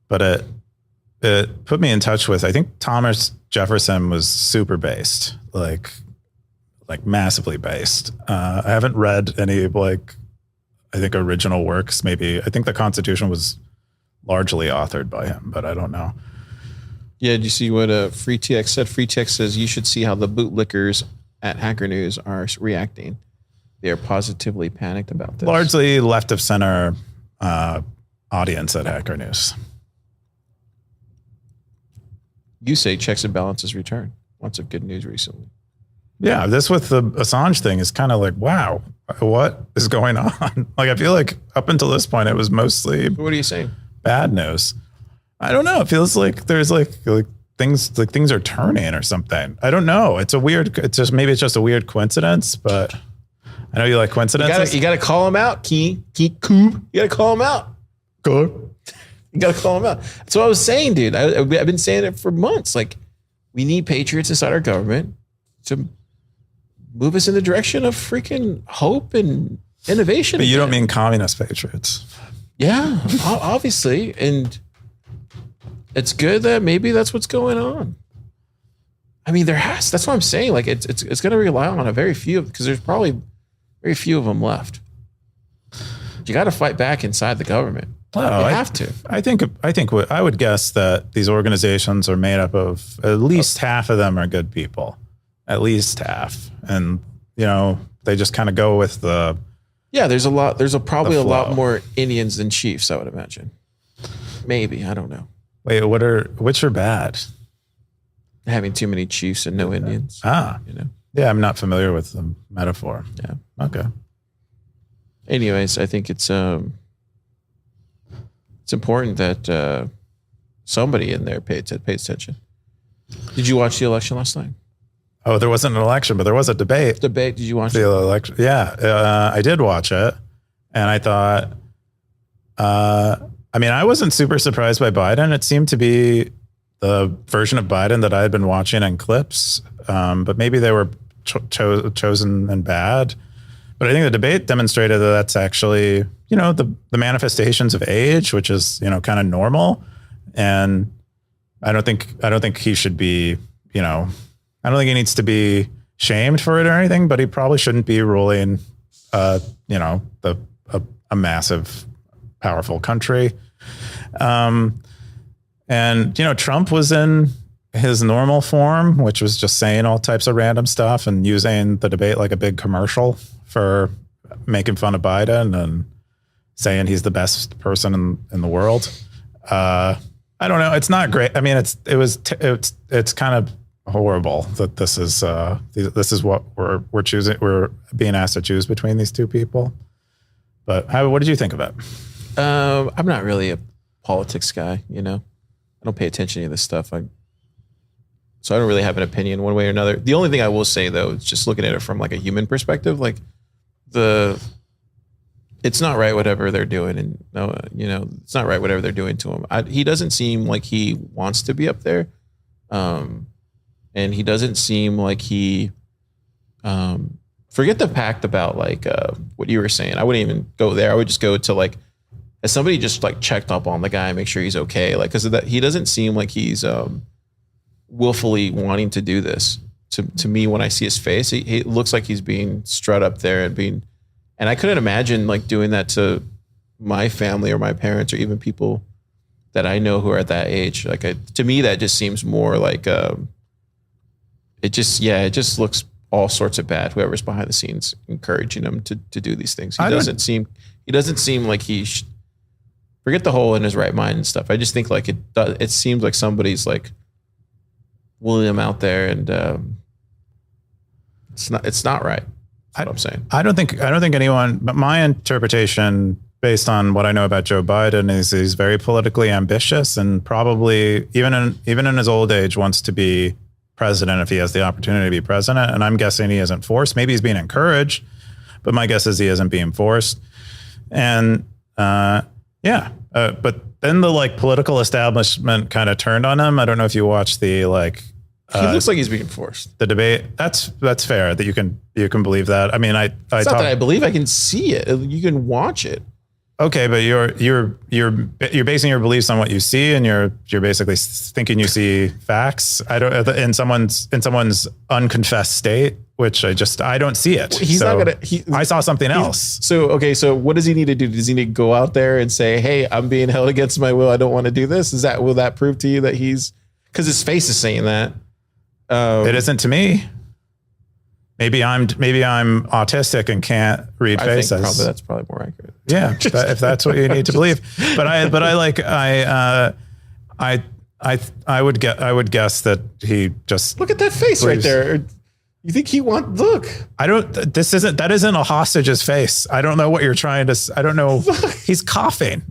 but it put me in touch with, I think Thomas Jefferson was super based, like massively based. I haven't read any I think original works. Maybe I think the Constitution was largely authored by him, but I don't know. Yeah, did you see what Free TX said? Free TX says you should see how the bootlickers at Hacker News are reacting. They are positively panicked about this. Largely left of center audience at Hacker News. You say checks and balances return. Lots of good news recently. Yeah, this with the Assange thing is kind of like, wow, what is going on? Like, I feel like up until this point, it was mostly. What are you saying? Bad news. I don't know. It feels like there's like things are turning or something. I don't know. Maybe it's just a weird coincidence, but I know you like coincidences. You got to call them out, Key Coop. You got to call them out. Good. You got to call them out. That's what I was saying, dude. I've been saying it for months. Like, we need patriots inside our government to move us in the direction of freaking hope and innovation. But you don't mean communist patriots. Yeah, obviously. And it's good that maybe that's what's going on. I mean, that's what I'm saying. Like, it's going to rely on a very few, because there's probably very few of them left. You got to fight back inside the government. Well, you have to. I think I would guess that these organizations are made up of at least half of them are good people, at least half, and they just kind of go with the. Yeah, there's probably a lot more Indians than Chiefs, I would imagine. Maybe, I don't know. Wait, which are bad? Having too many Chiefs and no Indians. Yeah, I'm not familiar with the metaphor. Yeah. Okay. Anyways, I think it's important that somebody in there pays attention. Did you watch the election last night? Oh, there wasn't an election, but there was a debate. Did you watch the election? Yeah, I did watch it, and I thought, I wasn't super surprised by Biden. It seemed to be the version of Biden that I had been watching in clips, but maybe they were chosen and bad. But I think the debate demonstrated that that's actually, the manifestations of age, which is, kind of normal. And I don't think he should be, I don't think he needs to be shamed for it or anything, but he probably shouldn't be ruling, a massive, powerful country. And, Trump was in his normal form, which was just saying all types of random stuff and using the debate like a big commercial for making fun of Biden and saying he's the best person in the world. I don't know. It's not great. I mean, it's kind of horrible that this is what we're choosing. We're being asked to choose between these two people. But what did you think of it? I'm not really a politics guy, I don't pay attention to any of this stuff. So I don't really have an opinion one way or another. The only thing I will say though, is just looking at it from like a human perspective, like it's not right whatever they're doing, and it's not right whatever they're doing to him. He doesn't seem like he wants to be up there, and he doesn't seem like he. Forget the fact about like what you were saying. I wouldn't even go there. I would just go to like, as somebody just like checked up on the guy and make sure he's okay, like because of that he doesn't seem like he's willfully wanting to do this. To me, when I see his face, he looks like he's being strut up there and I couldn't imagine like doing that to my family or my parents or even people that I know who are at that age. Like to me, that just seems more like it just looks all sorts of bad. Whoever's behind the scenes encouraging him to do these things, he doesn't seem like forget the whole in his right mind and stuff. I just think like it seems like somebody's like willing him out there, and it's not right. That's what I'm saying. I don't think anyone, but my interpretation based on what I know about Joe Biden is he's very politically ambitious and probably even in his old age wants to be president if he has the opportunity to be president. And I'm guessing he isn't forced. Maybe he's being encouraged, but my guess is he isn't being forced. And but then the like political establishment kind of turned on him. I don't know if you watched the like. He looks like he's being forced. The debate. That's fair that you can believe that. I mean, it's not that I believe. I can see it. You can watch it. Okay, but you're basing your beliefs on what you see, and you're basically thinking you see facts. I don't in someone's unconfessed state, which I don't see it. He's not gonna. I saw something else. So what does he need to do? Does he need to go out there and say, "Hey, I'm being held against my will. I don't want to do this"? Will that prove to you that he's? Because his face is saying that. It isn't to me. Maybe I'm autistic and can't read faces. That's probably more accurate. Yeah, if that's what you need to believe. But I would guess that he just look at that face right there. You think he look? That isn't a hostage's face. I don't know what you're trying to. I don't know. He's coughing.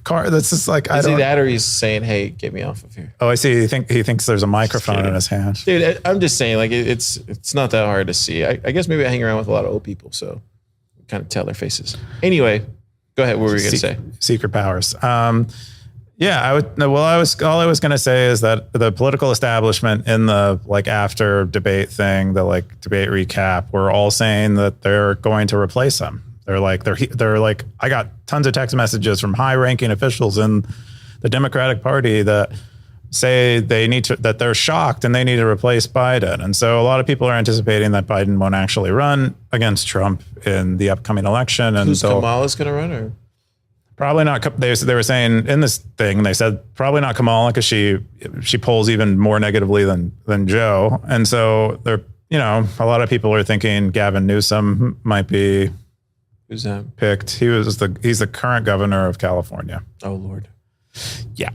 That's just like is he that, or he's saying, "Hey, get me off of here." Oh, I see. He thinks there's a microphone in his hand. Dude, I'm just saying, like it's not that hard to see. I guess maybe I hang around with a lot of old people, so I kind of tell their faces. Anyway, go ahead. What were you gonna say? Secret powers. Yeah, I would. Well, all I was gonna say is that the political establishment in the like after debate thing, the like debate recap, were all saying that they're going to replace him. They're like, I got tons of text messages from high-ranking officials in the Democratic Party that say that they're shocked and they need to replace Biden. And so a lot of people are anticipating that Biden won't actually run against Trump in the upcoming election. And who's Kamala's going to run, or? Probably not. They were saying in this thing, they said probably not Kamala because she polls even more negatively than Joe. And so they're, a lot of people are thinking Gavin Newsom might be. Who's that? Picked. He's the current governor of California. Oh Lord. Yeah.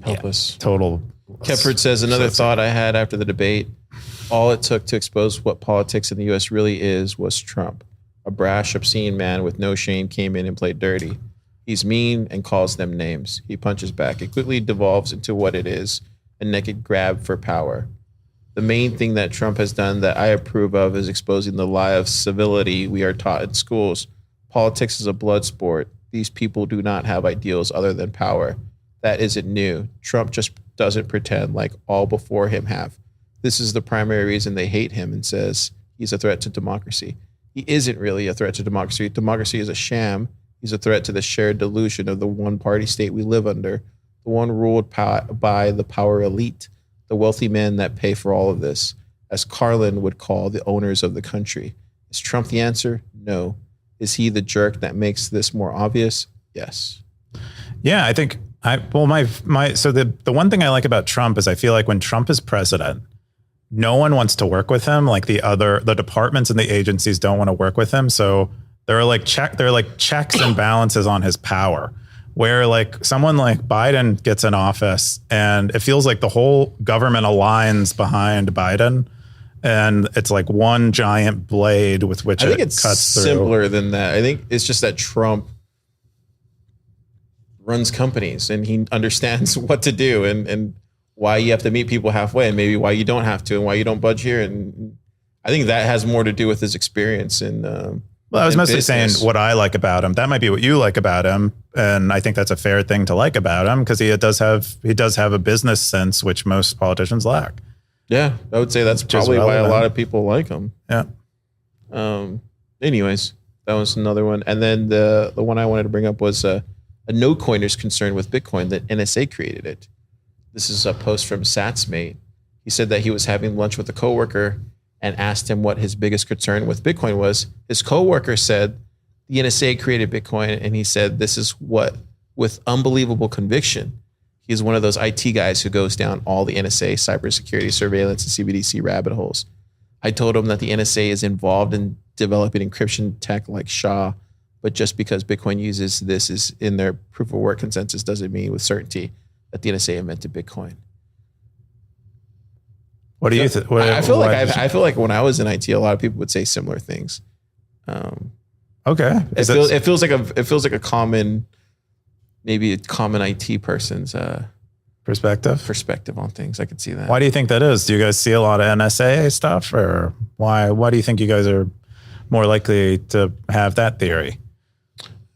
Help us. Total. Kepford says another thought I had after the debate. All it took to expose what politics in the U.S. really is was Trump. A brash, obscene man with no shame came in and played dirty. He's mean and calls them names. He punches back. It quickly devolves into what it is, a naked grab for power. The main thing that Trump has done that I approve of is exposing the lie of civility we are taught in schools. Politics is a blood sport. These people do not have ideals other than power. That isn't new. Trump just doesn't pretend like all before him have. This is the primary reason they hate him and says he's a threat to democracy. He isn't really a threat to democracy. Democracy is a sham. He's a threat to the shared delusion of the one-party state we live under, the one ruled by the power elite. The wealthy men that pay for all of this, as Carlin would call the owners of the country. Is Trump the answer? No. Is he the jerk that makes this more obvious? Yes. Yeah, I think So the one thing I like about Trump is I feel like when Trump is president, no one wants to work with him. Like the departments and the agencies don't want to work with him. So there are like checks and balances on his power, where like someone like Biden gets in office and it feels like the whole government aligns behind Biden. And it's like one giant blade with which I think it's cuts through. Simpler than that. I think it's just that Trump runs companies and he understands what to do and why you have to meet people halfway and maybe why you don't have to and why you don't budge here. And I think that has more to do with his experience in I was mostly business. saying what I like about him. That might be what you like about him. And I think that's a fair thing to like about him because he does have a business sense, which most politicians lack. Yeah, I would say that's probably why a lot of people like him. Yeah. Anyways, that was another one. And then the one I wanted to bring up was a Nocoiners concern with Bitcoin that NSA created it. This is a post from Satsmate. He said that he was having lunch with a coworker and asked him what his biggest concern with Bitcoin was. His coworker said the NSA created Bitcoin, and he said this is what, with unbelievable conviction. He's one of those IT guys who goes down all the NSA cybersecurity surveillance and CBDC rabbit holes. I told him that the NSA is involved in developing encryption tech like SHA, but just because Bitcoin uses this is in their proof of work consensus doesn't mean with certainty that the NSA invented Bitcoin. What do you think? I feel like when I was in IT, a lot of people would say similar things. Okay, it feels like a common. Maybe a common IT person's perspective on things. I could see that. Why do you think that is? Do you guys see a lot of NSA stuff, or why do you think you guys are more likely to have that theory?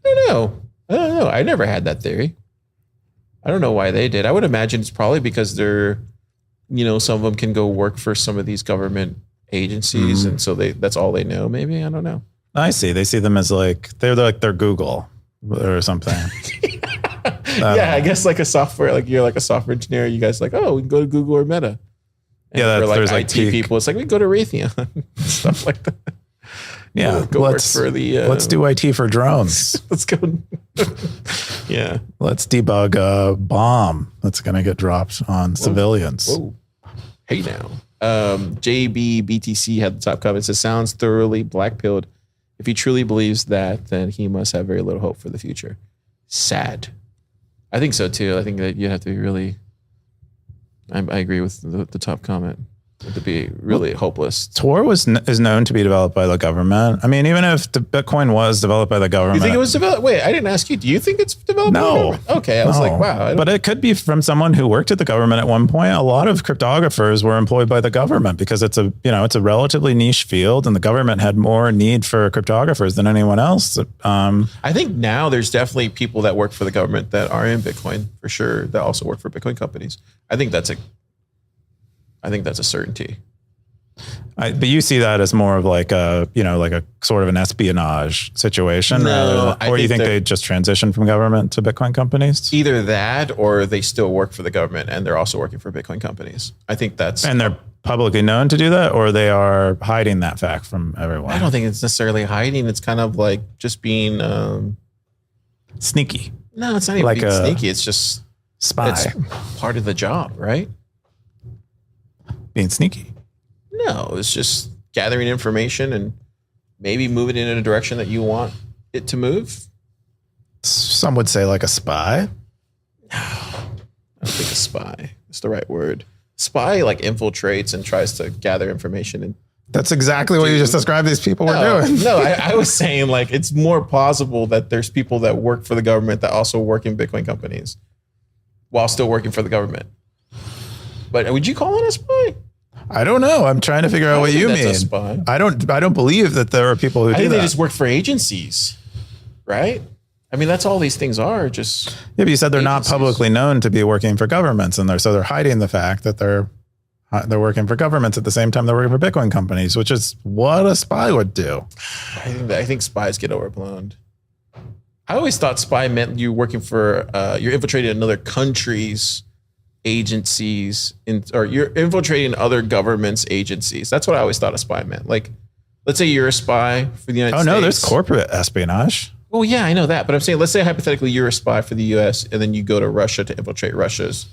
I don't know. I never had that theory. I don't know why they did. I would imagine it's probably because they're, some of them can go work for some of these government agencies, and so that's all they know. Maybe, I don't know. I see. They see them as they're Google or something. Yeah, I guess like a software, like you're like a software engineer. You guys like, we can go to Google or Meta. And yeah, for like IT people, it's like we can go to Raytheon, stuff like that. Yeah, let's do IT for drones. Let's go. Yeah, let's debug a bomb that's going to get dropped on civilians. Whoa. Hey now, JBBTC had the top comment. It says, sounds thoroughly black-pilled. If he truly believes that, then he must have very little hope for the future. Sad. I think so too. I think that you have to be really. I agree with the top comment. To be really hopeless. Tor is known to be developed by the government. I mean, even if the Bitcoin was developed by the government, you think it was developed? Wait, I didn't ask you. Do you think it's developed? No. By the government? Okay, I was like, wow. But it could be from someone who worked at the government at one point. A lot of cryptographers were employed by the government because it's a relatively niche field, and the government had more need for cryptographers than anyone else. I think now there's definitely people that work for the government that are in Bitcoin for sure. That also work for Bitcoin companies. I think that's a certainty. But you see that as more of like a sort of an espionage situation, no, or do you think they just transitioned from government to Bitcoin companies? Either that, or they still work for the government and they're also working for Bitcoin companies. I think and they're publicly known to do that, or they are hiding that fact from everyone. I don't think it's necessarily hiding. It's kind of like just being sneaky. No, it's not even being sneaky. It's just spy. It's part of the job, right? Being sneaky. No, it's just gathering information and maybe move it in a direction that you want it to move. Some would say like a spy. I don't think a spy is the right word. Spy like infiltrates and tries to gather information. And that's exactly what you just described these people were doing. No, I was saying like it's more plausible that there's people that work for the government that also work in Bitcoin companies while still working for the government. But would you call it a spy? I don't know. I'm trying to figure out what you mean. A spy. I don't believe that there are people who do that. I think they just work for agencies, right? I mean, that's all these things are. Just yeah, but you said they're not publicly known to be working for governments, and they're hiding the fact that they're working for governments at the same time they're working for Bitcoin companies, which is what a spy would do. I think spies get overblown. I always thought spy meant you working for you're infiltrating another country's agencies or you're infiltrating other governments' agencies. That's what I always thought a spy meant. Like, let's say you're a spy for the United States. Oh no, there's corporate espionage. Well, yeah, I know that, but I'm saying, let's say hypothetically you're a spy for the U.S. and then you go to Russia to infiltrate Russia's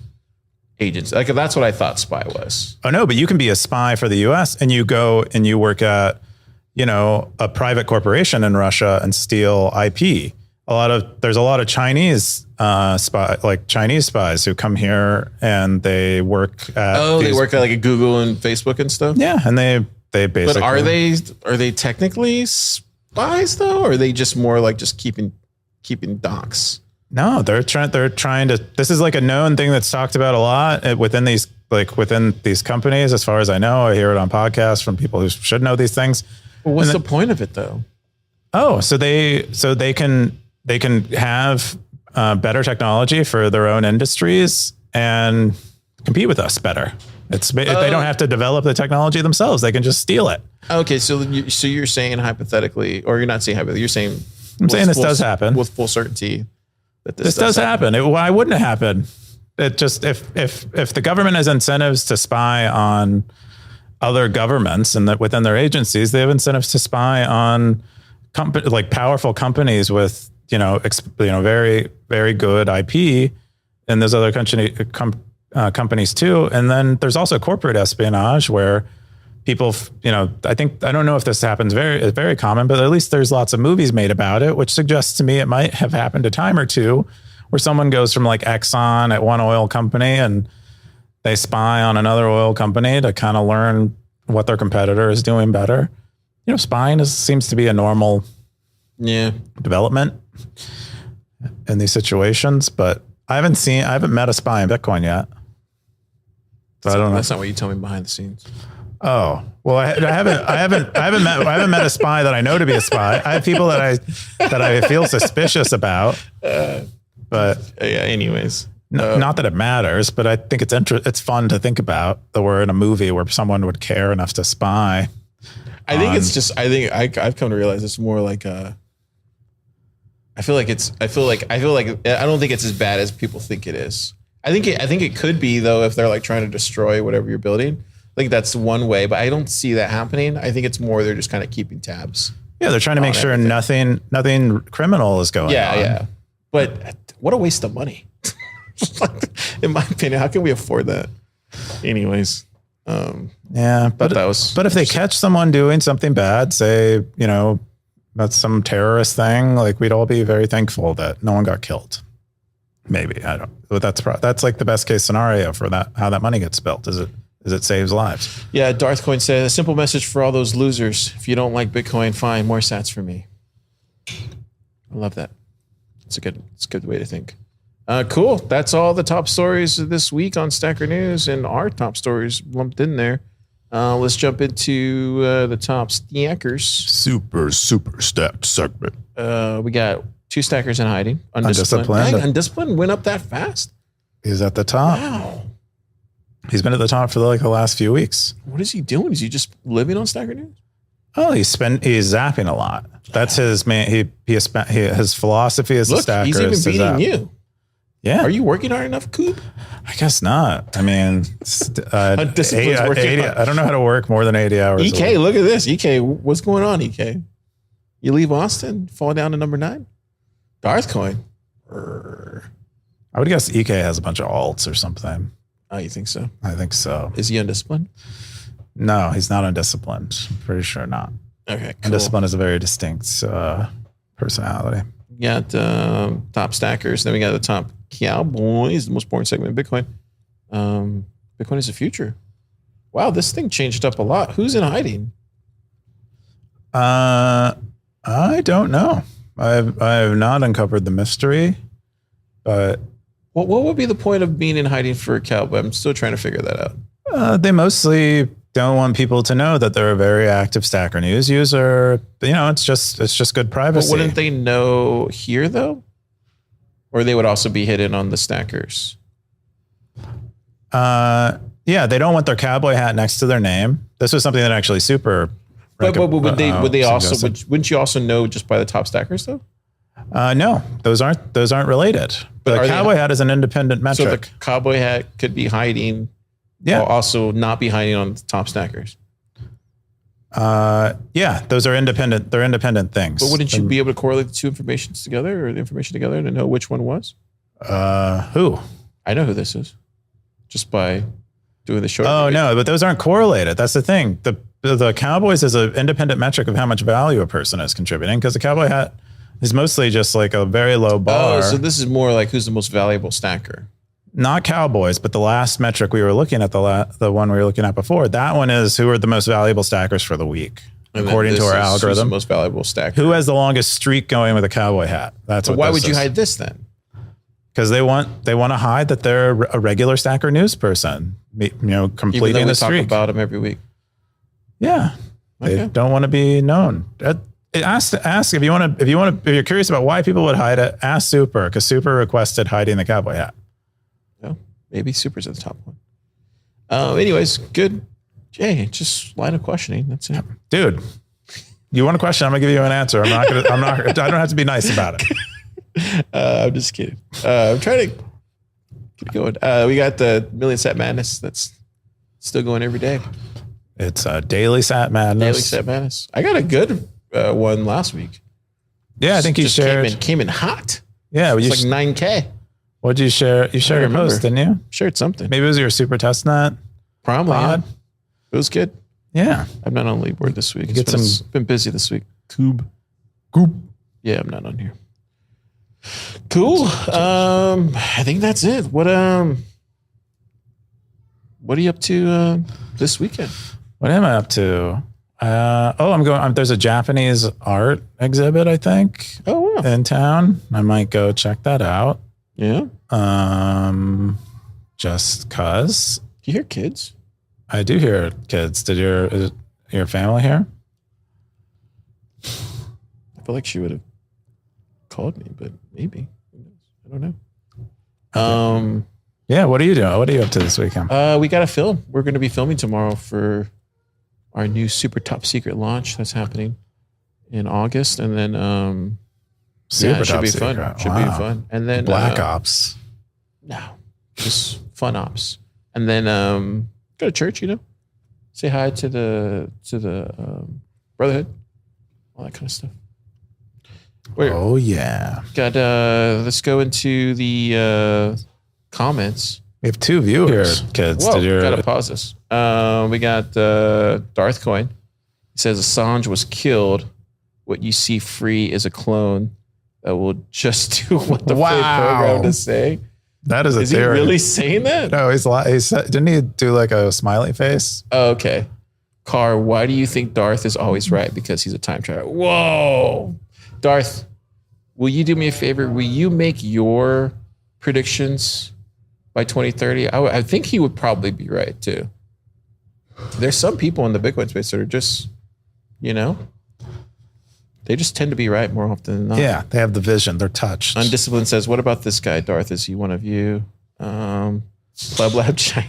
agents. Like that's what I thought spy was. Oh no, but you can be a spy for the U.S. and you go and you work at, a private corporation in Russia and steal IP. There's a lot of Chinese Chinese spies who come here and they work at. They work at like a Google and Facebook and stuff. Yeah, and they basically. But are they technically spies though, or are they just more like just keeping docs? No, they're trying to. This is like a known thing that's talked about a lot within these companies. As far as I know, I hear it on podcasts from people who should know these things. Well, what's the point of it though? Oh, so they can have better technology for their own industries and compete with us better. They don't have to develop the technology themselves. They can just steal it. Okay, so you're saying hypothetically, or you're not saying hypothetically, you're saying I'm saying this does happen with full certainty that this does happen. Why wouldn't it happen? It just if the government has incentives to spy on other governments and that within their agencies, they have incentives to spy on powerful companies with very very good IP, and there's other companies too. And then there's also corporate espionage where people, I don't know if this happens very common, but at least there's lots of movies made about it, which suggests to me it might have happened a time or two where someone goes from like Exxon at one oil company and they spy on another oil company to kind of learn what their competitor is doing better. Spying seems to be a normal development in these situations, but I haven't met a spy in Bitcoin yet. So I don't know. That's not what you tell me behind the scenes. Oh, well, I haven't met a spy that I know to be a spy. I have people that I feel suspicious about, but anyways. Not that it matters, but I think it's fun to think about that we're in a movie where someone would care enough to spy. I think I've come to realize it's more like I don't think it's as bad as people think it is. I think it could be though, if they're like trying to destroy whatever you're building. I think that's one way, but I don't see that happening. I think it's more they're just kind of keeping tabs. Yeah, they're trying to make sure nothing criminal is going on. Yeah. But what a waste of money. In my opinion, how can we afford that? Anyways. But if they catch someone doing something bad, say, that's some terrorist thing, like we'd all be very thankful that no one got killed. Maybe, I don't. But that's like the best case scenario for that. How that money gets spent is it saves lives. Yeah, Darthcoin said a simple message for all those losers: if you don't like Bitcoin, fine, more sats for me. I love that. It's a good way to think. Cool. That's all the top stories this week on Stacker News, and our top stories lumped in there. Let's jump into the top stackers. Super stacked segment. We got 2 stackers in hiding. Undisciplined. Undisciplined went up that fast. He's at the top. Wow. He's been at the top for the last few weeks. What is he doing? Is he just living on Stacker News? Oh, he's zapping a lot. That's his man. His philosophy as a stacker. He's even beating you. Yeah. Are you working hard enough, Coop? I guess not. I mean, 80, I don't know how to work more than 80 hours. EK, look at this. EK, what's going on, EK? You leave Austin, fall down to number 9? Darthcoin. I would guess EK has a bunch of alts or something. Oh, you think so? I think so. Is he undisciplined? No, he's not undisciplined. Pretty sure not. Okay, cool. Undisciplined is a very distinct personality. We got top stackers. Then we got the top cowboys, the most boring segment of Bitcoin. Bitcoin is the future. Wow, this thing changed up a lot. Who's in hiding? I don't know. I have not uncovered the mystery, but what would be the point of being in hiding for a cowboy? I'm still trying to figure that out. They mostly don't want people to know that they're a very active Stacker News user. It's just good privacy. But wouldn't they know here though? Or they would also be hidden on the stackers? Yeah, they don't want their cowboy hat next to their name. This was something that actually super. But would they also? Wouldn't you also know just by the top stackers though? No, those aren't related. But the cowboy hat is an independent metric. So the cowboy hat could be hiding. Yeah. While also not be hiding on the top stackers. Yeah, those are independent. They're independent things. But wouldn't you be able to correlate the two information together or the information together to know which one was? Who? I know who this is just by doing the show. Oh, no, but those aren't correlated. That's the thing. The Cowboys is an independent metric of how much value a person is contributing because the cowboy hat is mostly just like a very low bar. Oh, so this is more like who's the most valuable stacker. Not Cowboys, but the last metric we were looking at, the one we were looking at before, that one is who are the most valuable stackers for the week, And according to our who's the algorithm. most valuable stacker. Who has the longest streak going with a cowboy hat? That's But what why this would you is. hide this then? Because they want to hide that they're a regular stacker news person, Even though completing we the talk streak. about them every week. Yeah, they Okay. don't want to be known. Ask if you're curious about why people would hide it. Ask Super because Super requested hiding the cowboy hat. Oh, maybe Super's at the top one. Anyways, good. Jay, just line of questioning. That's it. Dude, you want a question? I'm gonna give you an answer. I don't have to be nice about it. I'm just kidding. I'm trying to keep going. We got the Million Sat Madness that's still going every day. It's a daily Sat Madness. Daily Sat Madness. I got a good one last week. Yeah, I think you Just shared. came in hot. Yeah, well, It's like 9K. what'd you share? You shared a remember. post, didn't you? Shared something. Maybe it was your super test net Probably. pod. Yeah. It was good. Yeah. I'm not on leaderboard this week. Get It's some- been busy this week. Goop. Yeah, I'm not on here. Cool. I think that's it. What are you up to this weekend? What am I up to? I'm going. There's a Japanese art exhibit, I think, Oh wow. in town. I might go check that out. Yeah. Just cause You hear kids? I do hear kids. Is your family here? I feel like she would have called me, but maybe. Who knows? I don't know. Yeah. What are you doing? What are you up to this weekend? We got to film. We're going to be filming tomorrow for our new super top secret launch that's happening in August, and then Super it should top be secret. fun. Should Wow. be fun. And then Black Ops. No, just fun ops. And then go to church. Say hi to the brotherhood, all that kind of stuff. Oh yeah. Got let's go into the comments. We have two viewers, kids. Whoa, gotta pause this. We got Darth Coin. He says Assange was killed. What you see free is a clone that will just do what the play program to say. That is a Is theory. he really saying that? No, he said, didn't he do like a smiley face? Oh, okay. Car, why do you think Darth is always right? Because he's a time traveler. Whoa. Darth, will you do me a favor? Will you make your predictions by 2030? I think he would probably be right too. There's some people in the Bitcoin space that are just, they just tend to be right more often than not. Yeah, they have the vision. They're touched. Undisciplined says, what about this guy, Darth? Is he one of you? Club Lab China.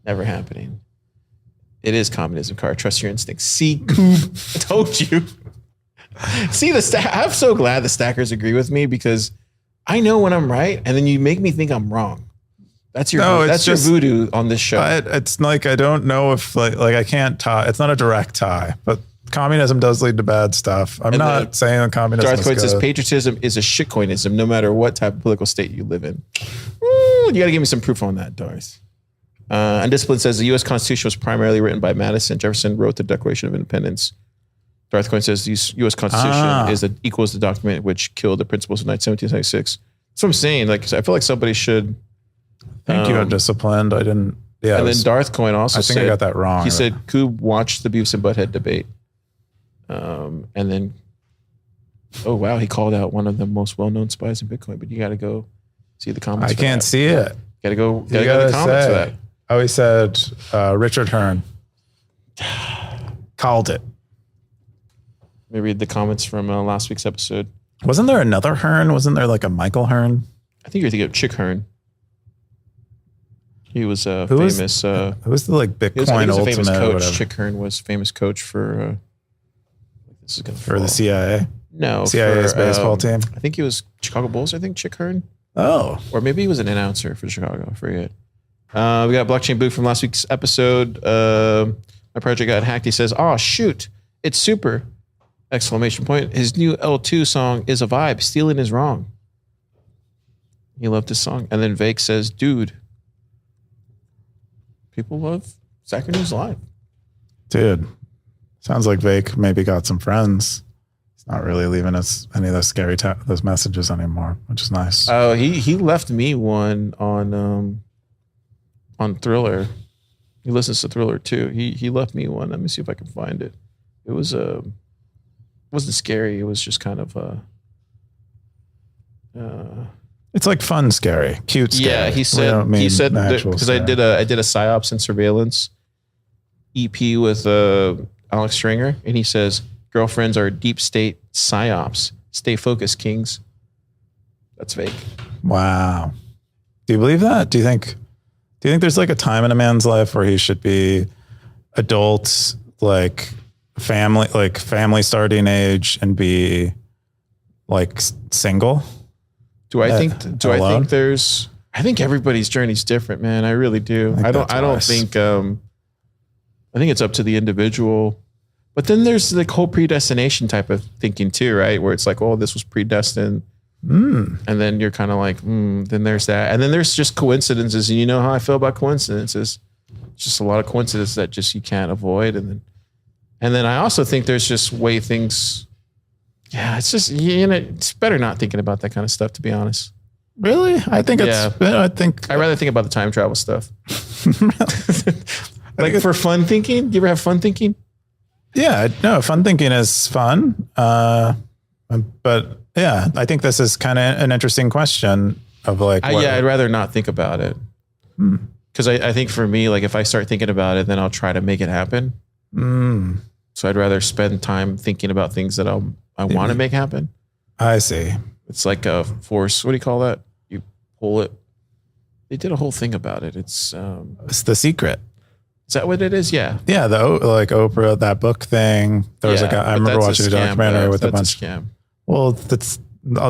Never happening. It is communism, Car. Trust your instincts. See, I told you. See, I'm so glad the stackers agree with me because I know when I'm right, and then you make me think I'm wrong. That's your voodoo on this show. It's like I don't know if like I can't tie. It's not a direct tie, but communism does lead to bad stuff. I'm not saying that communism Darth is Coin good. says patriotism is a shitcoinism, no matter what type of political state you live in. Ooh, you got to give me some proof on that, Darth. Undisciplined says the U.S. Constitution was primarily written by Madison. Jefferson wrote the Declaration of Independence. Darth Coin says the U.S. Constitution equals the document which killed the principles of 1796. That's what I'm saying. Like, I feel like somebody should. Thank you, Undisciplined. I didn't. Yeah, And then Darth Coin also I think I got that wrong. He said, Coob watched the Beavis and Butthead debate. And then, oh, wow, he called out one of the most well-known spies in Bitcoin, but you got to go see the comments. I can't see it. Got to go You to the gotta comments for say. that. Oh, he said Richard Hearn called it. Let me read the comments from last week's episode. Wasn't there another Hearn? Wasn't there like a Michael Hearn? I think you're thinking of Chick Hearn. He was Who was- famous. Who was the like I Bitcoin think he was a famous ultimate or coach. whatever Chick Hearn was famous coach for. This is gonna for the fall. CIA? No, CIA's for, baseball team. I think he was Chicago Bulls. I think Chick Hearn. Oh, Or maybe he was an announcer for Chicago. I forget. We got Blockchain Boot from last week's episode. My project got hacked. He says, "Oh shoot, it's super!" Exclamation point. His new L2 song is a vibe. Stealing is wrong. He loved his song. And then Vake says, "Dude, people love Stacker News Live." Dude, sounds like Vake maybe got some friends. He's not really leaving us any of those scary those messages anymore, which is nice. Oh, he left me one on Thriller. He listens to Thriller too. He left me one. Let me see if I can find it. It was wasn't scary. It was just kind of it's like fun scary, cute scary. Yeah, he said because I did a psyops and surveillance EP with Alex Stringer, and he says girlfriends are deep state psyops. Stay focused, kings. That's fake. Wow. Do you believe that? Do you think there's like a time in a man's life where he should be adult, like family starting age, and be like single? I think everybody's journey is different, man. I really do. I think it's up to the individual. But then there's the whole predestination type of thinking too, right? Where it's like, oh, this was predestined. And then you're kind of like, then there's that. And then there's just coincidences. And you know how I feel about coincidences. It's just a lot of coincidences that just you can't avoid. And then I also think there's just way things. Yeah, it's just, it's better not thinking about that kind of stuff, to be honest. Really? I think I'd rather think about the time travel stuff. Like for fun thinking? Do you ever have fun thinking? Yeah, no, fun thinking is fun. But yeah, I think this is kind of an interesting question of like, I'd rather not think about it. Because I think for me, like if I start thinking about it, then I'll try to make it happen. So I'd rather spend time thinking about things that I want to make happen. I see. It's like a force. What do you call that? You pull it. They did a whole thing about it. It's The Secret. Is that what it is? Yeah. Yeah. Like Oprah, that book thing. There was I remember watching a documentary with a bunch. That's a scam. Well,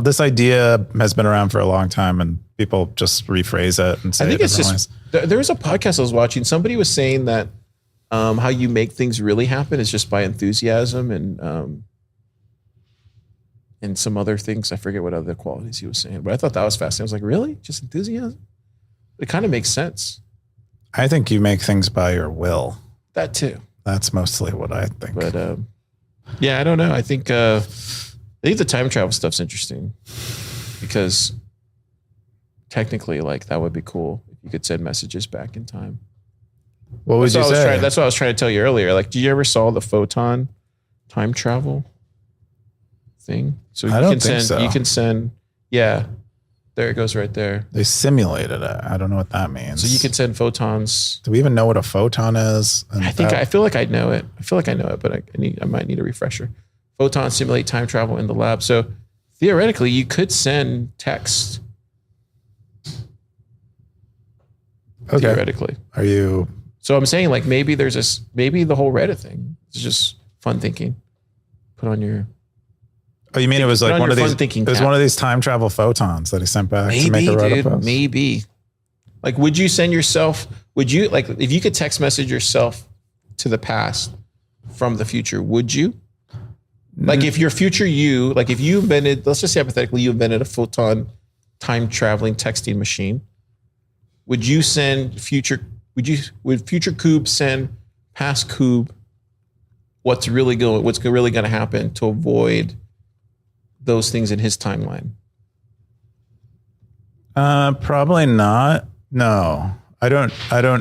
this idea has been around for a long time, and people just rephrase it and say. I think it's just there was a podcast I was watching. Somebody was saying that how you make things really happen is just by enthusiasm and some other things. I forget what other qualities he was saying, but I thought that was fascinating. I was like, really? Just enthusiasm? It kind of makes sense. I think you make things by your will. That too. That's mostly what I think. But yeah, I don't know. I think the time travel stuff's interesting because technically, like that would be cool if you could send messages back in time. What would you say? That's what I was trying to tell you earlier. Like, did you ever saw the photon time travel thing? So I don't think so. You can send. Yeah, there it goes right there. They simulated it. I don't know what that means. So you can send photons. Do we even know what a photon is? I feel like I know it. But I might need a refresher. Photons simulate time travel in the lab. So theoretically, you could send text. Okay. Theoretically. Are you? So I'm saying like maybe the whole Reddit thing is just fun thinking. Put on your. Oh, you mean it was like one of these? It was one of these time travel photons that he sent back to make a Reddit post? Maybe. Like, would you send yourself? Would you like if you could text message yourself to the past from the future? Would you? Like if your future you, like if you invented, let's just say hypothetically, you invented a photon time traveling texting machine. Would you send future? Would future Coob send past Coob what's really going to happen to avoid those things in his timeline? Probably not. No, I don't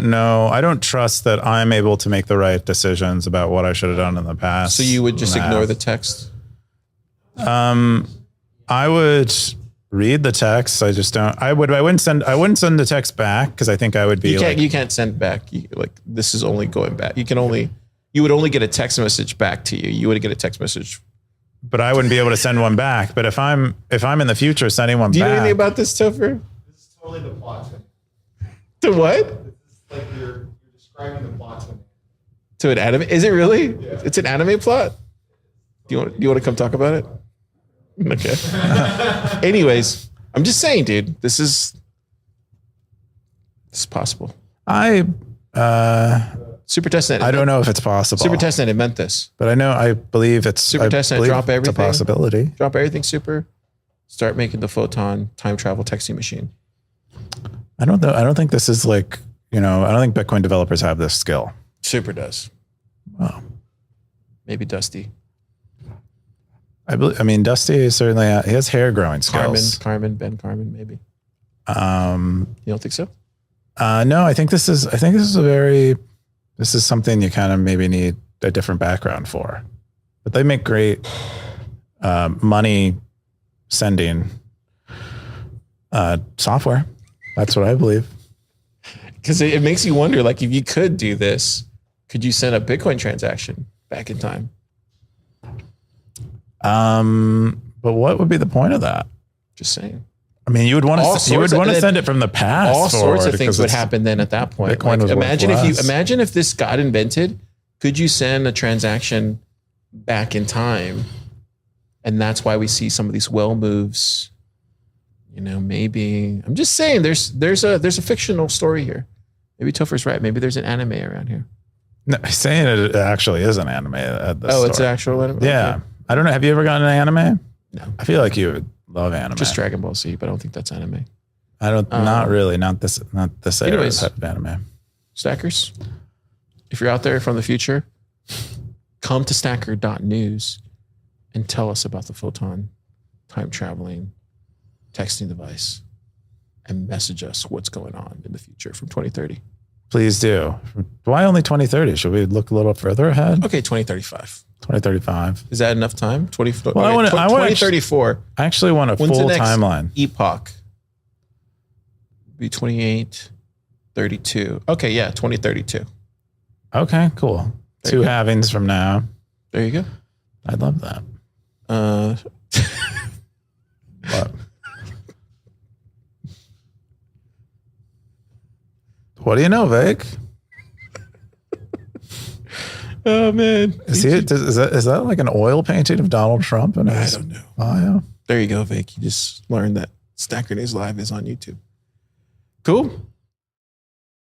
know. I don't trust that I'm able to make the right decisions about what I should have done in the past. So you would just ignore the text? I would read the text. I just don't. I wouldn't send the text back because I think I would be. You can't send back. This is only going back. You would only get a text message back to you. You would get a text message. But I wouldn't be able to send one back. But if I'm in the future sending one back. Do you know anything about this, Topher? This is totally the plot to me. To what? This is like you're describing the plot to me. To an anime? Is it really? Yeah. It's an anime plot? Do you want to come talk about it? Okay. Anyways, I'm just saying, dude, this is possible. So Super testnet. I don't know if it's possible. Super testnet invent this. But I believe it's Super testnet. Drop everything. It's a possibility. Drop everything. Super. Start making the photon time travel texting machine. I don't know. I don't think this is like, I don't think Bitcoin developers have this skill. Super does. Oh. Maybe Dusty. Dusty is certainly, he has hair growing skills. Ben Carmen, maybe. You don't think so? No, I think this is something you kind of maybe need a different background for, but they make great, money sending, software. That's what I believe. Because it makes you wonder, like, if you could do this, could you send a Bitcoin transaction back in time? But what would be the point of that? Just saying. I mean, you would want to send it from the past. All sorts of things would happen then at that point. Bitcoin was imagine if this got invented, could you send a transaction back in time? And that's why we see some of these whale moves. Maybe I'm just saying there's a fictional story here. Maybe Topher's right. Maybe there's an anime around here. No, saying it actually is an anime. It's an actual anime. Yeah. Okay. I don't know. Have you ever gotten an anime? No. I feel like you would love anime. Just Dragon Ball Z, but I don't think that's anime. Not really. Not this Anyways, type of anime. Stackers, if you're out there from the future, come to stacker.news and tell us about the photon time traveling texting device and message us what's going on in the future from 2030. Please do. Why only 2030? Should we look a little further ahead? Okay, 2035. 2035. Is that enough time? 2034. I actually want a full timeline. Epoch. Be 2832. Okay, yeah, 2032. Okay, cool. Two halvings from now. There you go. I'd love that. What? What do you know, Vic? Oh man, is that like an oil painting of Donald Trump? I don't know. Oh yeah. There you go, Vic. You just learned that Stacker News Live is on YouTube. Cool.